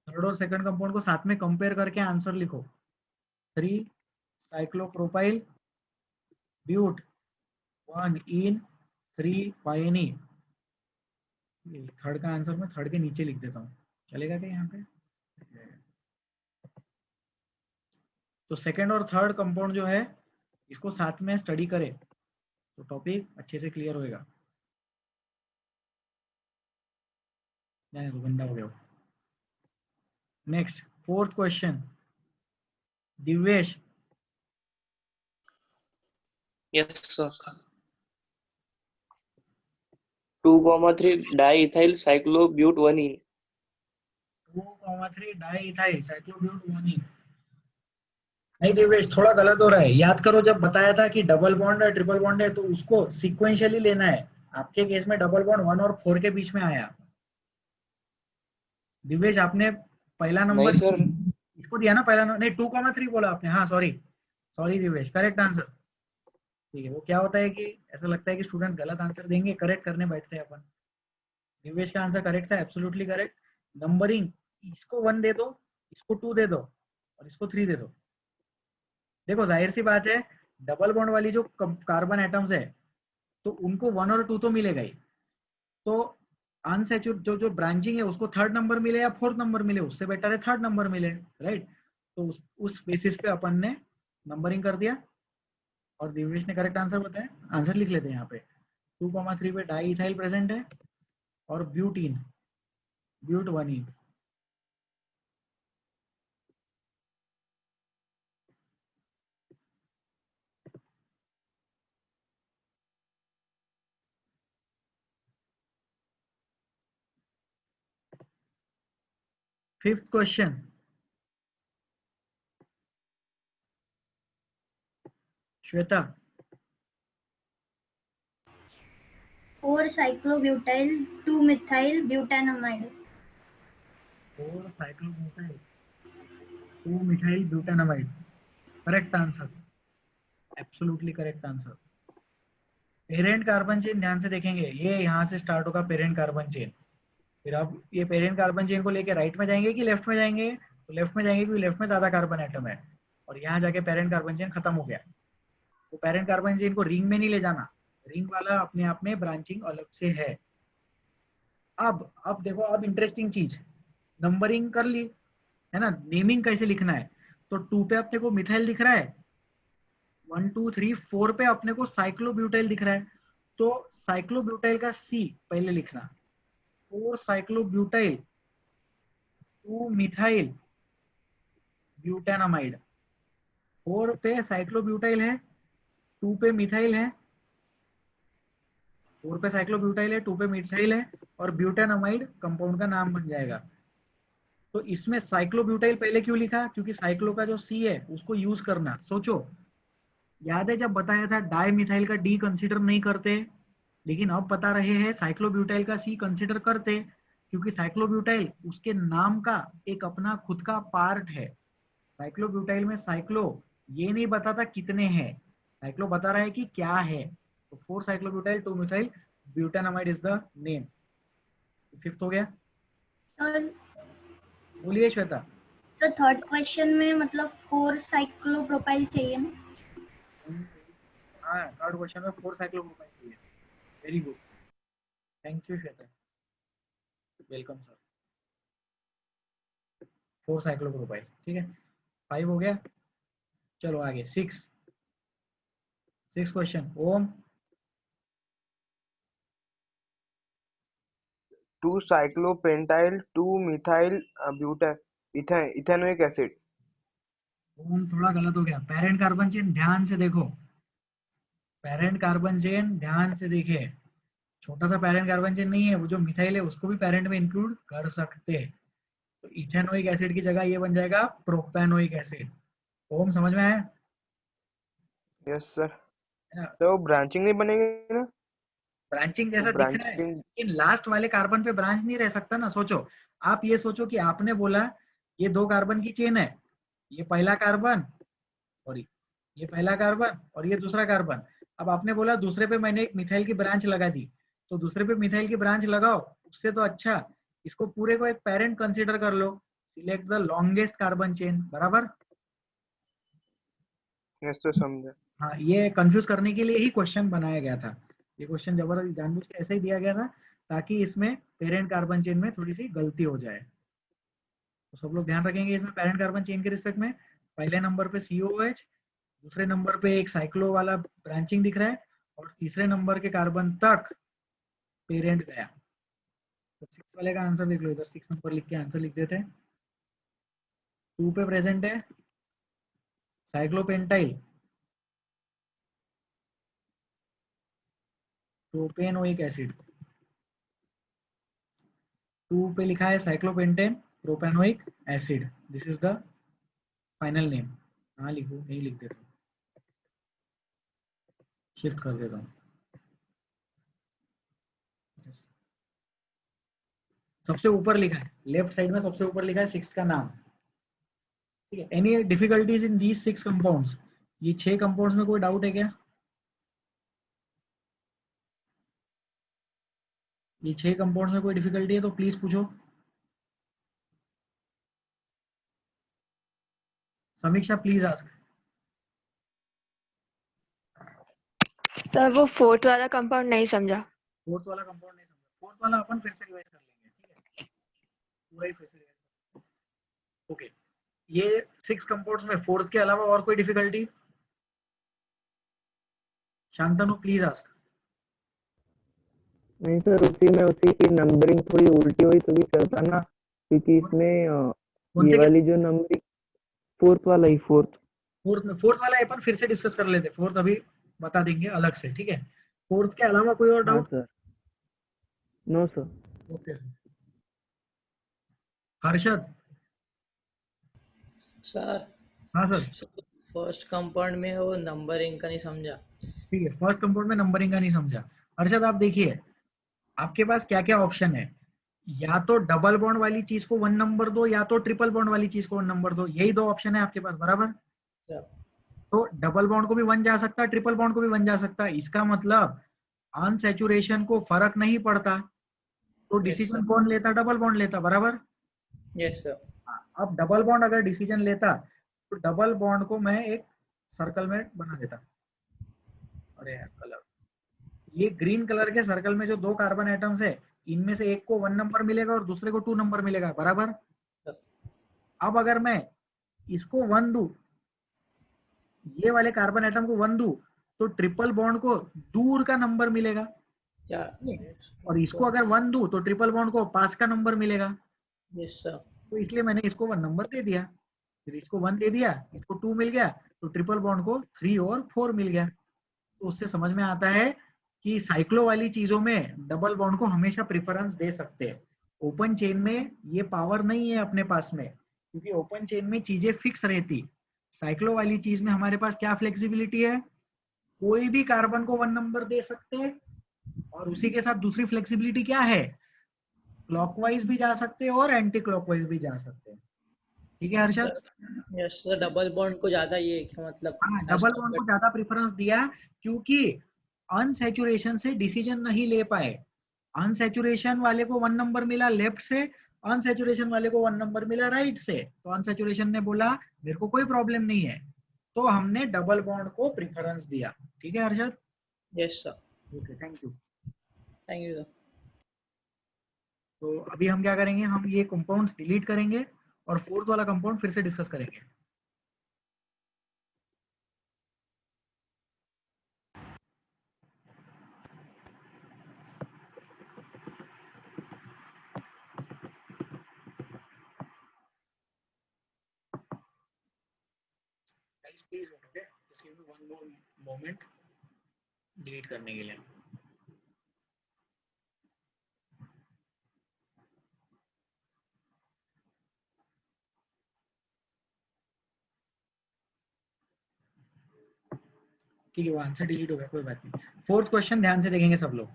थर्ड और सेकंड कंपाउंड को साथ में कंपेयर करके आंसर लिखो। 3 cyclopropyl but 1 in 3 yne. Third का आंसर मैं थर्ड के नीचे लिख देता हूँ, चलेगा क्या यहाँ पे? तो सेकंड और थर्ड कंपाउंड जो है इसको साथ में स्टडी करे तो टॉपिक अच्छे से क्लियर होएगा। नहीं तो गंदा हो गया। Next fourth question, Divyesh. Yes, sir. 2,3 diethyl cyclobute 1 in. 2,3 diethyl cyclobute 1 in। नहीं दिव्येश, थोड़ा गलत हो रहा है। याद करो जब बताया था कि डबल बॉन्ड और ट्रिपल बॉन्ड है तो उसको सीक्वेंशियली लेना है। आपके केस में डबल बॉन्ड 1 और 4 के बीच में आया। दिव्येश आपने पहला नंबर इसको दिया ना पहला नहीं 2,3 बोला आपने, हाँ sorry sorry Divesh, correct answer. ठीक है, वो क्या होता है कि ऐसा लगता है कि स्टूडेंट्स गलत आंसर देंगे, करेक्ट करने बैठते हैं अपन। दिवेश का आंसर करेक्ट था, एब्सोल्युटली करेक्ट। नंबरिंग, इसको 1 दे दो, इसको 2 दे दो और इसको 3 दे दो। देखो जाहिर सी बात है, डबल बॉन्ड वाली जो कार्बन एटम्स है तो उनको 1 और 2 तो मिलेगा ही। तो अनसैचुरेट जो जो ब्रांचिंग है उसको 3rd नंबर मिले या 4th नंबर मिले, उससे बेटर है 3rd नंबर मिले, राइट। तो उस बेसिस पे अपन ने नंबरिंग कर दिया और दिवेश ने करेक्ट आंसर बताया। आंसर लिख लेते हैं यहाँ पे। 2,3 पे डाई इथाइल प्रेजेंट है और butene, but 1 5th question, Shweta. 4 cyclobutyl 2 methyl butanamide. 4 cyclobutyl 2 methyl butanamide, correct answer, absolutely correct answer. Parent carbon chain ध्यान से देखेंगे, ये यहाँ से स्टार्ट होगा पेरेंट कार्बन चेन। फिर आप ये पेरेंट कार्बन चेन को लेके राइट में जाएंगे कि लेफ्ट में जाएंगे, तो लेफ्ट में जाएंगे क्योंकि लेफ्ट में ज्यादा कार्बन एटम है और यहाँ जाके पेरेंट कार्बन चेन खत्म हो गया। तो पेरेंट कार्बन चेन को रिंग में नहीं ले जाना, रिंग वाला अपने आप में ब्रांचिंग अलग से है। अब देखो, अब इंटरेस्टिंग चीज, नंबरिंग कर ली है ना, नेमिंग कैसे लिखना है। तो 2 पे अपने को मिथाइल दिख रहा है, 1 2 3 4 पे अपने को साइक्लोब्यूटाइल दिख रहा है, तो साइक्लोब्यूटाइल का सी पहले लिखना। 4 साइक्लोब्यूटाइल 2 मिथाइल ब्यूटानामाइड। 4 पे साइक्लोब्यूटाइल है, 2 पे मिथाइल है, 4 पे साइक्लोब्यूटाइल है, 2 पे मिथाइल है और ब्यूटानामाइड कंपाउंड का नाम बन जाएगा। तो इसमें साइक्लोब्यूटाइल पहले क्यों लिखा, क्योंकि साइक्लो का जो सी है उसको यूज करना। सोचो, याद है जब बताया था डाई मिथाइल का डी कंसीडर नहीं करते, लेकिन अब बता रहे हैं साइक्लोब्यूटाइल का सी कंसीडर करते, क्योंकि साइक्लोब्यूटाइल उसके नाम का एक अपना खुद का पार्ट है। साइक्लोब्यूटाइल में साइक्लो ये नहीं बताता कितने हैं, साइक्लो बता रहा है कि क्या है। तो 4 cyclobutyl 2 methyl butanamide is the name. 5th हो गया। सर बोलिए श्वेता। तो 3rd क्वेश्चन में मतलब 4 साइक्लोप्रोपाइल चाहिए ना? हाँ, 3rd क्वेश्चन में 4 साइक्लोप्रोपाइल चाहिए। Very good, thank you Shweta, welcome sir. 4 cyclopropyl, ठीक है। 5 हो गया, चलो आगे 6 क्वेश्चन। ओम। 2 cyclopentyl 2 methyl इथेनोइक एसिड। ओम थोड़ा गलत हो गया, पेरेंट कार्बन चेन ध्यान से देखो, पेरेंट कार्बन चेन ध्यान से देखे। छोटा सा पेरेंट कार्बन चेन नहीं है, वो जो मिथाइल है उसको भी पेरेंट में इंक्लूड कर सकते हैं। तो इथेनोइक एसिड की जगह ये बन जाएगा प्रोपेनोइक एसिड। ओम समझ में आया? Yes sir. तो ब्रांचिंग नहीं बनेगी ना? ब्रांचिंग जैसा दिख रहा है, लेकिन लास्ट वाले कार्बन पे ब्रांच नहीं रह सकता ना। सोचो, आप ये सोचो कि आपने बोला ये 2 कार्बन की चेन है, ये पहला कार्बन, सॉरी ये पहला कार्बन और ये दूसरा कार्बन। अब आपने बोला दूसरे पे मैंने एक मिथाइल की ब्रांच लगा दी, तो दूसरे पे मिथाइल की ब्रांच लगाओ, उससे तो अच्छा इसको पूरे को एक पेरेंट कंसीडर कर लो, select the longest carbon chain, बराबर। यस सर, समझा। हाँ, ये कंफ्यूज करने के लिए ही क्वेश्चन बनाया गया था। ये क्वेश्चन जबरदस्त जानबूझ के ऐसे ही दिया गया था ताकि इसमें पेरेंट कार्बन चेन में थोड़ी सी गलती हो जाए। तो सब लोग ध्यान रखेंगे इसमें पेरेंट कार्बन चेन के रिस्पेक्ट में। पहले नंबर पे COOH, दूसरे नंबर पे एक साइक्लो वाला ब्रांचिंग दिख रहा है और तीसरे नंबर के कार्बन तक पेरेंट गया। तो 6 वाले का आंसर देख लो, इधर 6 नंबर लिख के आंसर लिख देते हैं। 2 पे प्रेजेंट है साइक्लोपेंटाइल प्रोपेनोइक एसिड, 2 पे लिखा है cyclopentane propanoic acid. This is the final name. कहाँ लिखूं, नहीं लिख देता, शिफ्ट कर देता हूँ। सबसे ऊपर लिखा है, लेफ्ट साइड में सबसे ऊपर लिखा है 6th का नाम। ठीक है, any difficulties in these 6 compounds? ये 6 कंपाउंड्स में कोई डाउट है क्या? ये 6 कंपाउंड्स में कोई डिफिकल्टी है तो प्लीज पूछो। समीक्षा प्लीज आस्क। सर वो फोर्थ वाला कंपाउंड नहीं समझा। फोर्थ वाला कंपाउंड नहीं समझा? फोर्थ वाला अपन फिर से रिवाइज कर लेंगे, ठीक है, पूरा ही फिर से रिवाइज। ओके, ये 6 कंपाउंड्स में फोर्थ के अलावा और कोई डिफिकल्टी? Shantanu please ask. नहीं सर, उसी की नंबरिंग थोड़ी उल्टी हुई तो भी चलता ना, क्योंकि इसमें कौन से ये वाली जो नंबरिंग फोर्थ वाला ही फोर्थ वाला अपन फिर से डिस्कस कर लेते, फोर्थ अभी बता देंगे अलग से, ठीक है। फोर्थ के अलावा कोई और हाँ doubt? Sir, no sir. Okay sir. Harshad? Sir हाँ सर। फर्स्ट कंपाउंड में वो नंबरिंग का नहीं समझा। ठीक है, फर्स्ट कंपाउंड में नंबरिंग का नहीं समझा। हर्षद आप देखिए, आपके पास क्या क्या ऑप्शन है, या तो डबल बॉन्ड वाली चीज को 1 नंबर दो, या तो ट्रिपल बॉन्ड वाली चीज को 1 नंबर दो, यही 2 ऑप्शन है आपके पास, बराबर? तो डबल बॉन्ड को भी 1 जा सकता है, ट्रिपल बॉन्ड को भी 1 जा सकता है। इसका मतलब अनसैचुरेशन को फर्क नहीं पड़ता, तो डिसीजन कौन लेता? डबल बॉन्ड लेता, बराबर? Yes sir. अब डबल बॉन्ड अगर डिसीजन लेता तो डबल बॉन्ड को मैं एक सर्कल में बना देता। अरे यार कलर, ये ग्रीन कलर के सर्कल में जो 2 कार्बन एटम्स है, इनमें से एक को 1 नंबर मिलेगा और दूसरे को 2 नंबर मिलेगा, बराबर? अब अगर मैं इसको 1 दूं, ये वाले कार्बन एटम को 1 दूं, तो ट्रिपल बॉन्ड को दूर का नंबर मिलेगा, और इसको अगर 1 दूं तो ट्रिपल बॉन्ड को 5 का नंबर मिलेगा। Yes sir. तो इसलिए मैंने इसको 1 नंबर दे दिया, फिर इसको 1 दे दिया, इसको 2 मिल गया, तो ट्रिपल बॉन्ड को 3 और 4 मिल गया। तो उससे समझ में आता है कि साइक्लो वाली चीजों में डबल बॉन्ड को हमेशा प्रेफरेंस दे सकते हैं। ओपन चेन में ये पावर नहीं है अपने पास में, क्योंकि ओपन चेन में चीजें फिक्स रहती। साइक्लो वाली चीज में हमारे पास क्या फ्लेक्सिबिलिटी है, कोई भी कार्बन को 1 नंबर दे सकते हैं, और उसी के साथ दूसरी फ्लेक्सिबिलिटी क्या है, क्लॉकवाइज भी जा सकते हैं और एंटी क्लॉकवाइज भी जा सकते हैं। ठीक है Harshad? Yes sir, double bond को ज्यादा ये क्या मतलब? हाँ, डबल बॉन्ड को ज्यादा प्रेफरेंस दिया, क्योंकि अनसैचुरेशन से डिसीजन नहीं ले पाए। अनसैचुरेशन वाले को 1 नंबर मिला लेफ्ट से, अनसैचुरेशन वाले को 1 नंबर मिला राइट से, तो अनसैचुरेशन ने बोला मेरे को कोई प्रॉब्लम नहीं है, तो हमने डबल बॉन्ड को प्रेफरेंस दिया। ठीक है Harshad? Yes sir. Okay, thank you. Thank you sir. तो अभी हम क्या करेंगे, हम ये कंपाउंड्स डिलीट करेंगे और फोर्थ वाला कंपाउंड फिर से डिस्कस करेंगे। Guys, please wait, okay? Just give me one more moment delete करने के लिए। ठीक है, वो आंसर डिलीट हो गया, कोई बात नहीं। फोर्थ क्वेश्चन ध्यान से देखेंगे सब लोग,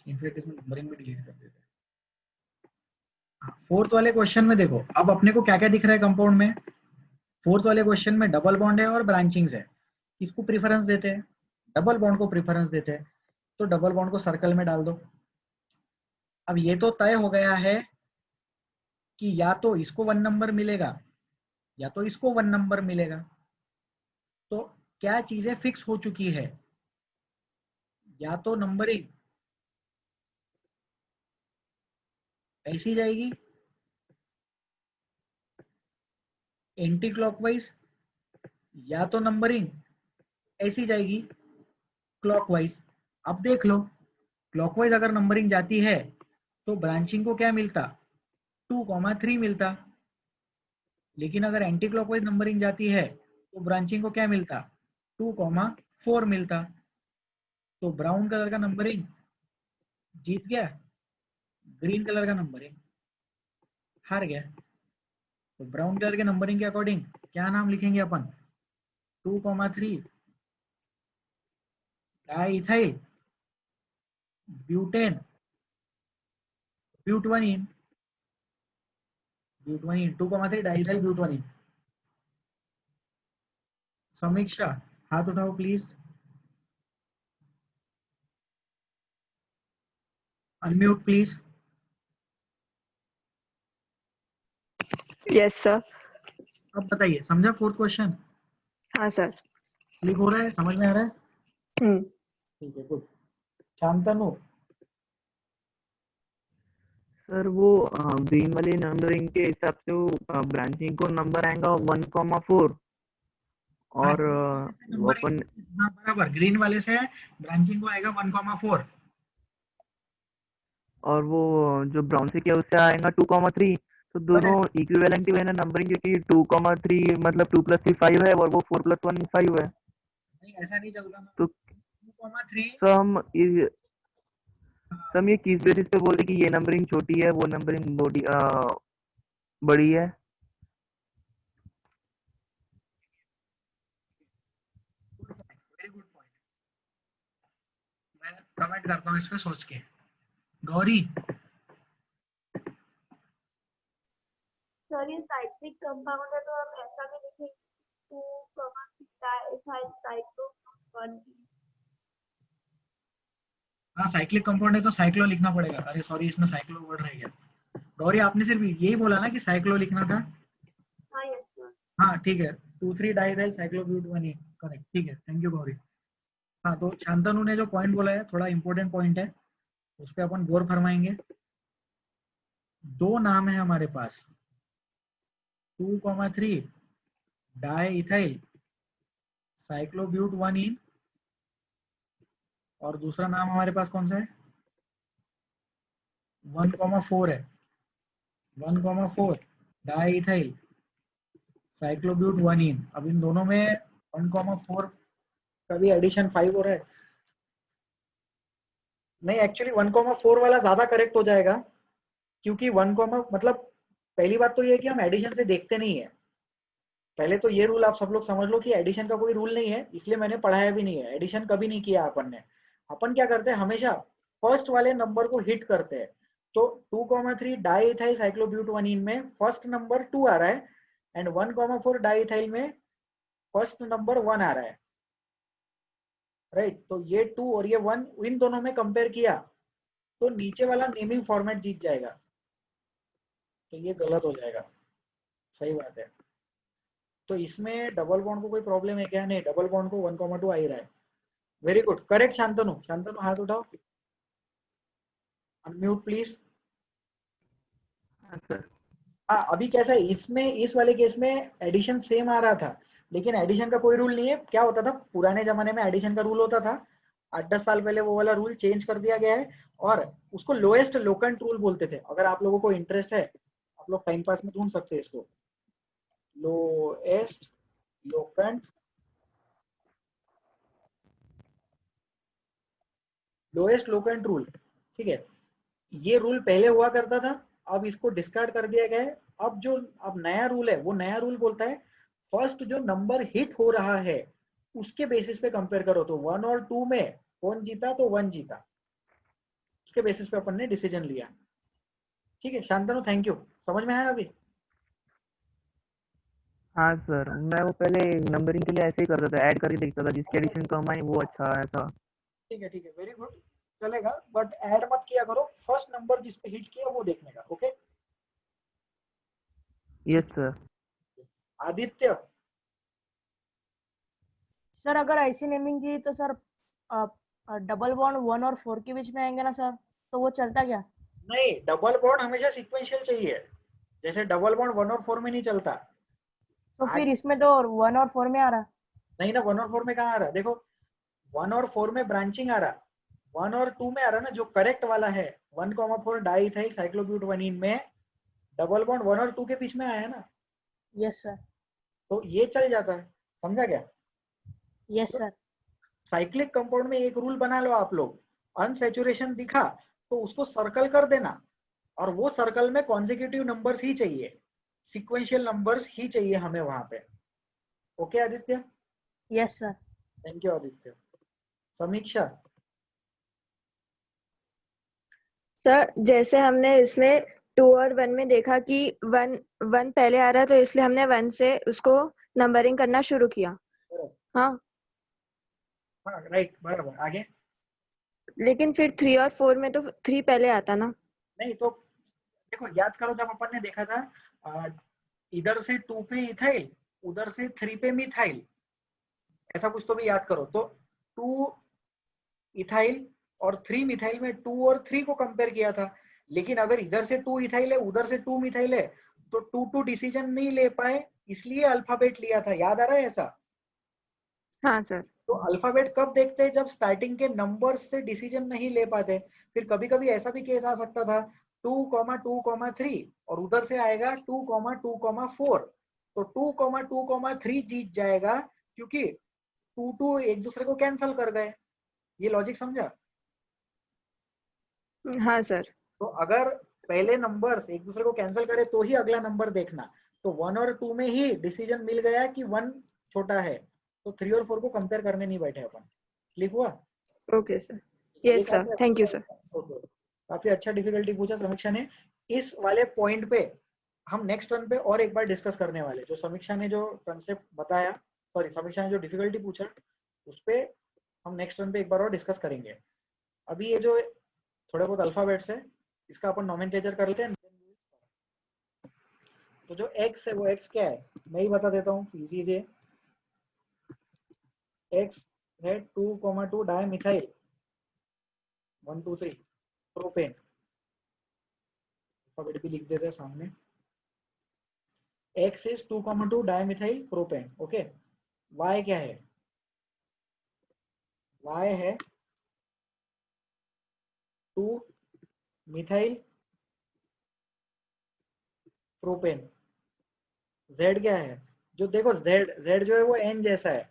इनफैक्ट इसमें नंबरिंग भी डिलीट कर देते हैं। फोर्थ वाले क्वेश्चन में देखो, अब अपने को क्या क्या दिख रहा है कंपाउंड में। फोर्थ वाले क्वेश्चन में डबल बॉन्ड है और ब्रांचिंग्स है, इसको प्रेफरेंस देते हैं, डबल बॉन्ड को प्रेफरेंस देते हैं, तो डबल बॉन्ड को सर्कल में डाल दो। अब ये तो तय हो गया है कि या तो इसको 1 नंबर मिलेगा या तो इसको 1 नंबर मिलेगा। तो क्या चीजें फिक्स हो चुकी है, या तो नंबरिंग ऐसी जाएगी एंटी क्लॉकवाइज, या तो नंबरिंग ऐसी जाएगी क्लॉकवाइज। अब देख लो, क्लॉकवाइज अगर नंबरिंग जाती है तो ब्रांचिंग को क्या मिलता, 2,3 मिलता, लेकिन अगर एंटी क्लॉकवाइज नंबरिंग जाती है तो ब्रांचिंग को क्या मिलता, 2,4 मिलता। तो ब्राउन कलर का नंबरिंग जीत गया, ग्रीन कलर का नंबरिंग हार गया। तो ब्राउन कलर के नंबरिंग के अकॉर्डिंग क्या नाम लिखेंगे अपन, 2,3 डाइइथाइल ब्यूटेन ब्यूटवनीन 2,3 डाइइथाइल ब्यूटवनीन। समीक्षा हाथ उठाओ please, unmute please. Yes sir. अब बताइए, समझा फोर्थ क्वेश्चन? हाँ सर। क्लिक हो रहा है, समझ में आ रहा है? ठीक है, गुड। शांतनु, सर वो ग्रीन वाली नंबरिंग के हिसाब से वो ब्रांचिंग को नंबर आएगा 1,4 और वो अपन हाँ बराबर, ग्रीन वाले से ब्रांचिंग को आएगा 1,4 और वो जो ब्राउन से किया उससे आएगा 2,3। तो दोनों इक्विवेलेंट ही है ना नंबरिंग, क्योंकि 2,3 मतलब 2 + 3 5 है और वो 4 + 1 5 है। नहीं ऐसा नहीं चलता ना। तो 2,3 सम ये किस बेसिस पे बोल रहे कि ये नंबरिंग छोटी है वो नंबरिंग बड़ी है? वेरी गुड पॉइंट, मैं कमेंट करता हूँ इस पे सोच के। गौरी, सर ये साइक्लिक कंपाउंड है तो हम ऐसा भी लिखेंगे 2,3 हाँ साइक्लिक कंपाउंड है तो साइक्लो लिखना पड़ेगा। अरे सॉरी, इसमें साइक्लो वर्ड रह गया। गौरी आपने सिर्फ यही बोला ना कि साइक्लो लिखना था? हाँ यस सर। हाँ ठीक है, 2,3-डाइथाइल साइक्लोब्यूटाडीन, करेक्ट, ठीक है, थैंक यू गौरी। हाँ तो शांतनु ने जो पॉइंट बोला है थोड़ा इंपॉर्टेंट पॉइंट है, उस पर अपन गौर फरमाएंगे। दो नाम है हमारे पास, 2,3 डाइथाइल साइक्लोब्यूटाडीन और दूसरा नाम हमारे पास कौन सा है? 1,4 है, 1,4 डाइथाइल साइक्लोब्यूटाडीन। अब इन दोनों में 1,4 का भी एडिशन 5 हो रहा है। नहीं एक्चुअली 1,4 वाला ज्यादा करेक्ट हो जाएगा, क्योंकि 1, मतलब पहली बात तो ये है कि हम एडिशन से देखते नहीं है। पहले तो ये रूल आप सब लोग समझ लो कि एडिशन का कोई रूल नहीं है, इसलिए मैंने पढ़ाया भी नहीं है। एडिशन कभी नहीं किया अपन ने। अपन क्या करते हैं, हमेशा फर्स्ट वाले नंबर को हिट करते हैं। तो 2,3 डाइथाइल साइक्लोब्यूटाडीन में फर्स्ट नंबर 2 आ रहा है एंड 1,4 डाइथाइल में फर्स्ट नंबर 1 आ रहा है, राइट। तो ये 2 और ये 1 इन दोनों में कंपेयर किया तो नीचे वाला नेमिंग फॉर्मेट जीत जाएगा, तो ये गलत हो जाएगा। सही बात है। तो इसमें डबल बॉन्ड को कोई प्रॉब्लम है क्या? नहीं, डबल बॉन्ड को 1,2 आ ही रहा है। Very good, correct. Shantanu, Shantanu हाथ उठाओ, अनम्यूट प्लीज। हाँ अभी कैसा है, इसमें इस वाले केस में एडिशन सेम आ रहा था, लेकिन एडिशन का कोई रूल नहीं है। क्या होता था पुराने जमाने में, एडिशन का रूल होता था, 8-10 साल पहले वो वाला रूल चेंज कर दिया गया है और उसको लोएस्ट लोकेंट रूल बोलते थे। अगर आप लोगों को इंटरेस्ट है, आप लोग टाइम पास में ढूंढ सकते हैं इसको, lowest locant, lowest locant rule, ठीक है। ये रूल पहले हुआ करता था, अब इसको डिस्कार्ड कर दिया गया है। अब नया रूल है, वो नया रूल बोलता है फर्स्ट जो नंबर हिट हो रहा है उसके बेसिस पे कंपेयर करो। तो 1 और 2 में कौन जीता, तो 1 जीता, उसके बेसिस पे अपन ने डिसीजन लिया। ठीक है शांतनु, थैंक यू। समझ में आया अभी? हाँ सर, मैं वो पहले नंबरिंग के लिए ऐसे ही करता था, ऐड करके देखता था, जिसकी एडिशन कम आई वो अच्छा है ऐसा। ठीक है ठीक है, वेरी गुड, चलेगा, बट ऐड मत किया करो, फर्स्ट नंबर जिस पे हिट किया वो देखने का। Okay yes sir. Aditya, sir अगर ऐसी नेमिंग की तो सर डबल बॉन्ड 1 और 4 के बीच में आएंगे ना सर, तो वो चलता क्या? नहीं, डबल बॉन्ड हमेशा सीक्वेंशियल चाहिए, जैसे डबल बॉन्ड 1 और 4 में नहीं चलता। तो फिर इसमें तो 1 और 4 में आ रहा। नहीं ना, 1 और 4 में कहाँ आ रहा? देखो 1 और 4 में ब्रांचिंग आ रहा, 1 और 2 में आ रहा ना। जो करेक्ट वाला है 1,4 डाइथाइल साइक्लोब्यूटाडीन में डबल बॉन्ड 1 और 2 के बीच में आया है ना। Yes sir. तो ये चल जाता है, समझा क्या? Yes sir. साइक्लिक कंपाउंड में एक रूल बना लो आप लोग, अनसैचुरेशन दिखा तो उसको सर्कल कर देना, और वो सर्कल में कॉन्सेक्यूटिव नंबर्स ही चाहिए, सीक्वेंशियल नंबर्स ही चाहिए हमें वहां पे। Okay Aditya? Yes sir. Thank you Aditya. समीक्षा, सर जैसे हमने इसमें 2 और 1 में देखा कि 1 पहले आ रहा है, तो इसलिए हमने 1 से उसको नंबरिंग करना शुरू किया। हाँ, हाँ राइट, बराबर। आगे लेकिन फिर 3 और 4 में तो 3 पहले आता ना। नहीं तो देखो, याद करो जब अपन ने देखा था इधर से 2 पे इथाइल, उधर से 3 पे मिथाइल, ऐसा कुछ तो भी याद करो। तो 2 इथाइल और 3 मिथाइल में 2 और 3 को कंपेयर किया था। लेकिन अगर इधर से 2 इथाइल है, उधर से 2 मिथाइल है, तो 2 डिसीजन नहीं ले पाए, इसलिए अल्फाबेट लिया था। याद आ रहा है ऐसा? हाँ सर। तो अल्फाबेट कब देखते हैं? जब स्टार्टिंग के नंबर्स से डिसीजन नहीं ले पाते। फिर कभी कभी ऐसा भी केस आ सकता था 2,2,3 और उधर से आएगा 2,2,4, तो 2,2,3 जीत जाएगा, क्योंकि 2 एक दूसरे को कैंसिल कर गए। ये लॉजिक समझा? हाँ सर। तो अगर पहले नंबर्स एक दूसरे को कैंसिल करे तो ही अगला नंबर देखना। तो 1 और 2 में ही डिसीजन मिल गया कि 1 छोटा है, तो 3 और 4 को कंपेयर करने नहीं बैठे अपन। क्लिक हुआ? Okay sir. Yes sir, thank you sir. काफी अच्छा डिफिकल्टी पूछा समीक्षा ने। इस वाले पॉइंट पे हम नेक्स्ट टर्न पे और एक बार डिस्कस करने वाले। जो समीक्षा ने जो कंसेप्ट बताया, सॉरी समीक्षा ने जो डिफिकल्टी पूछा, उस पे हम नेक्स्ट टर्न पे एक बार और डिस्कस करेंगे। अभी ये जो थोड़े बहुत अल्फाबेट्स है, इसका अपन नोमेनक्लेचर कर लेते हैं। तो जो x है वो x क्या है, मैं ही बता देता हूँ, इजी है। x है 2,2 डाइमिथाइल 1 2 3 प्रोपेन। अल्फाबेट भी लिख देते हैं सामने। x is 2,2 dimethyl propane. Okay, y क्या है? y है 2 मिथाइल प्रोपेन। z क्या है? जो देखो z जो है वो n जैसा है,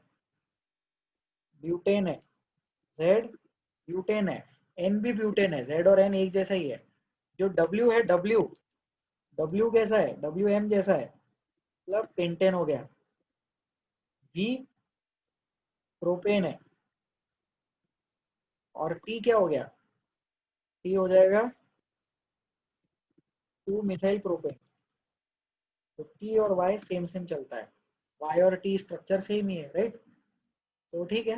ब्यूटेन है। z ब्यूटेन है, n भी ब्यूटेन है, z और n एक जैसा ही है। जो w है, w कैसा है? wm जैसा है, मतलब पेंटेन हो गया। v प्रोपेन है, और t क्या हो गया? t हो जाएगा 2 मिथाइल प्रोपेन। तो t और y सेम चलता है, y और t स्ट्रक्चर सेम ही है, राइट? तो ठीक है,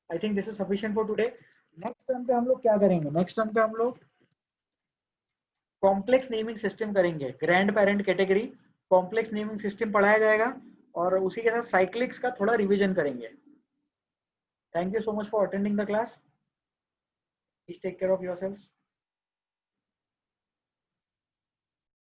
I think this is sufficient for today. Next term पे हम लोग क्या करेंगे? नेक्स्ट टर्म पे हम लोग कॉम्प्लेक्स नेमिंग सिस्टम करेंगे। Grand parent category complex naming system पढ़ाया जाएगा, और उसी के साथ साइक्लिक्स का थोड़ा रिवीजन करेंगे। Thank you so much for attending the class. Please take care of yourselves.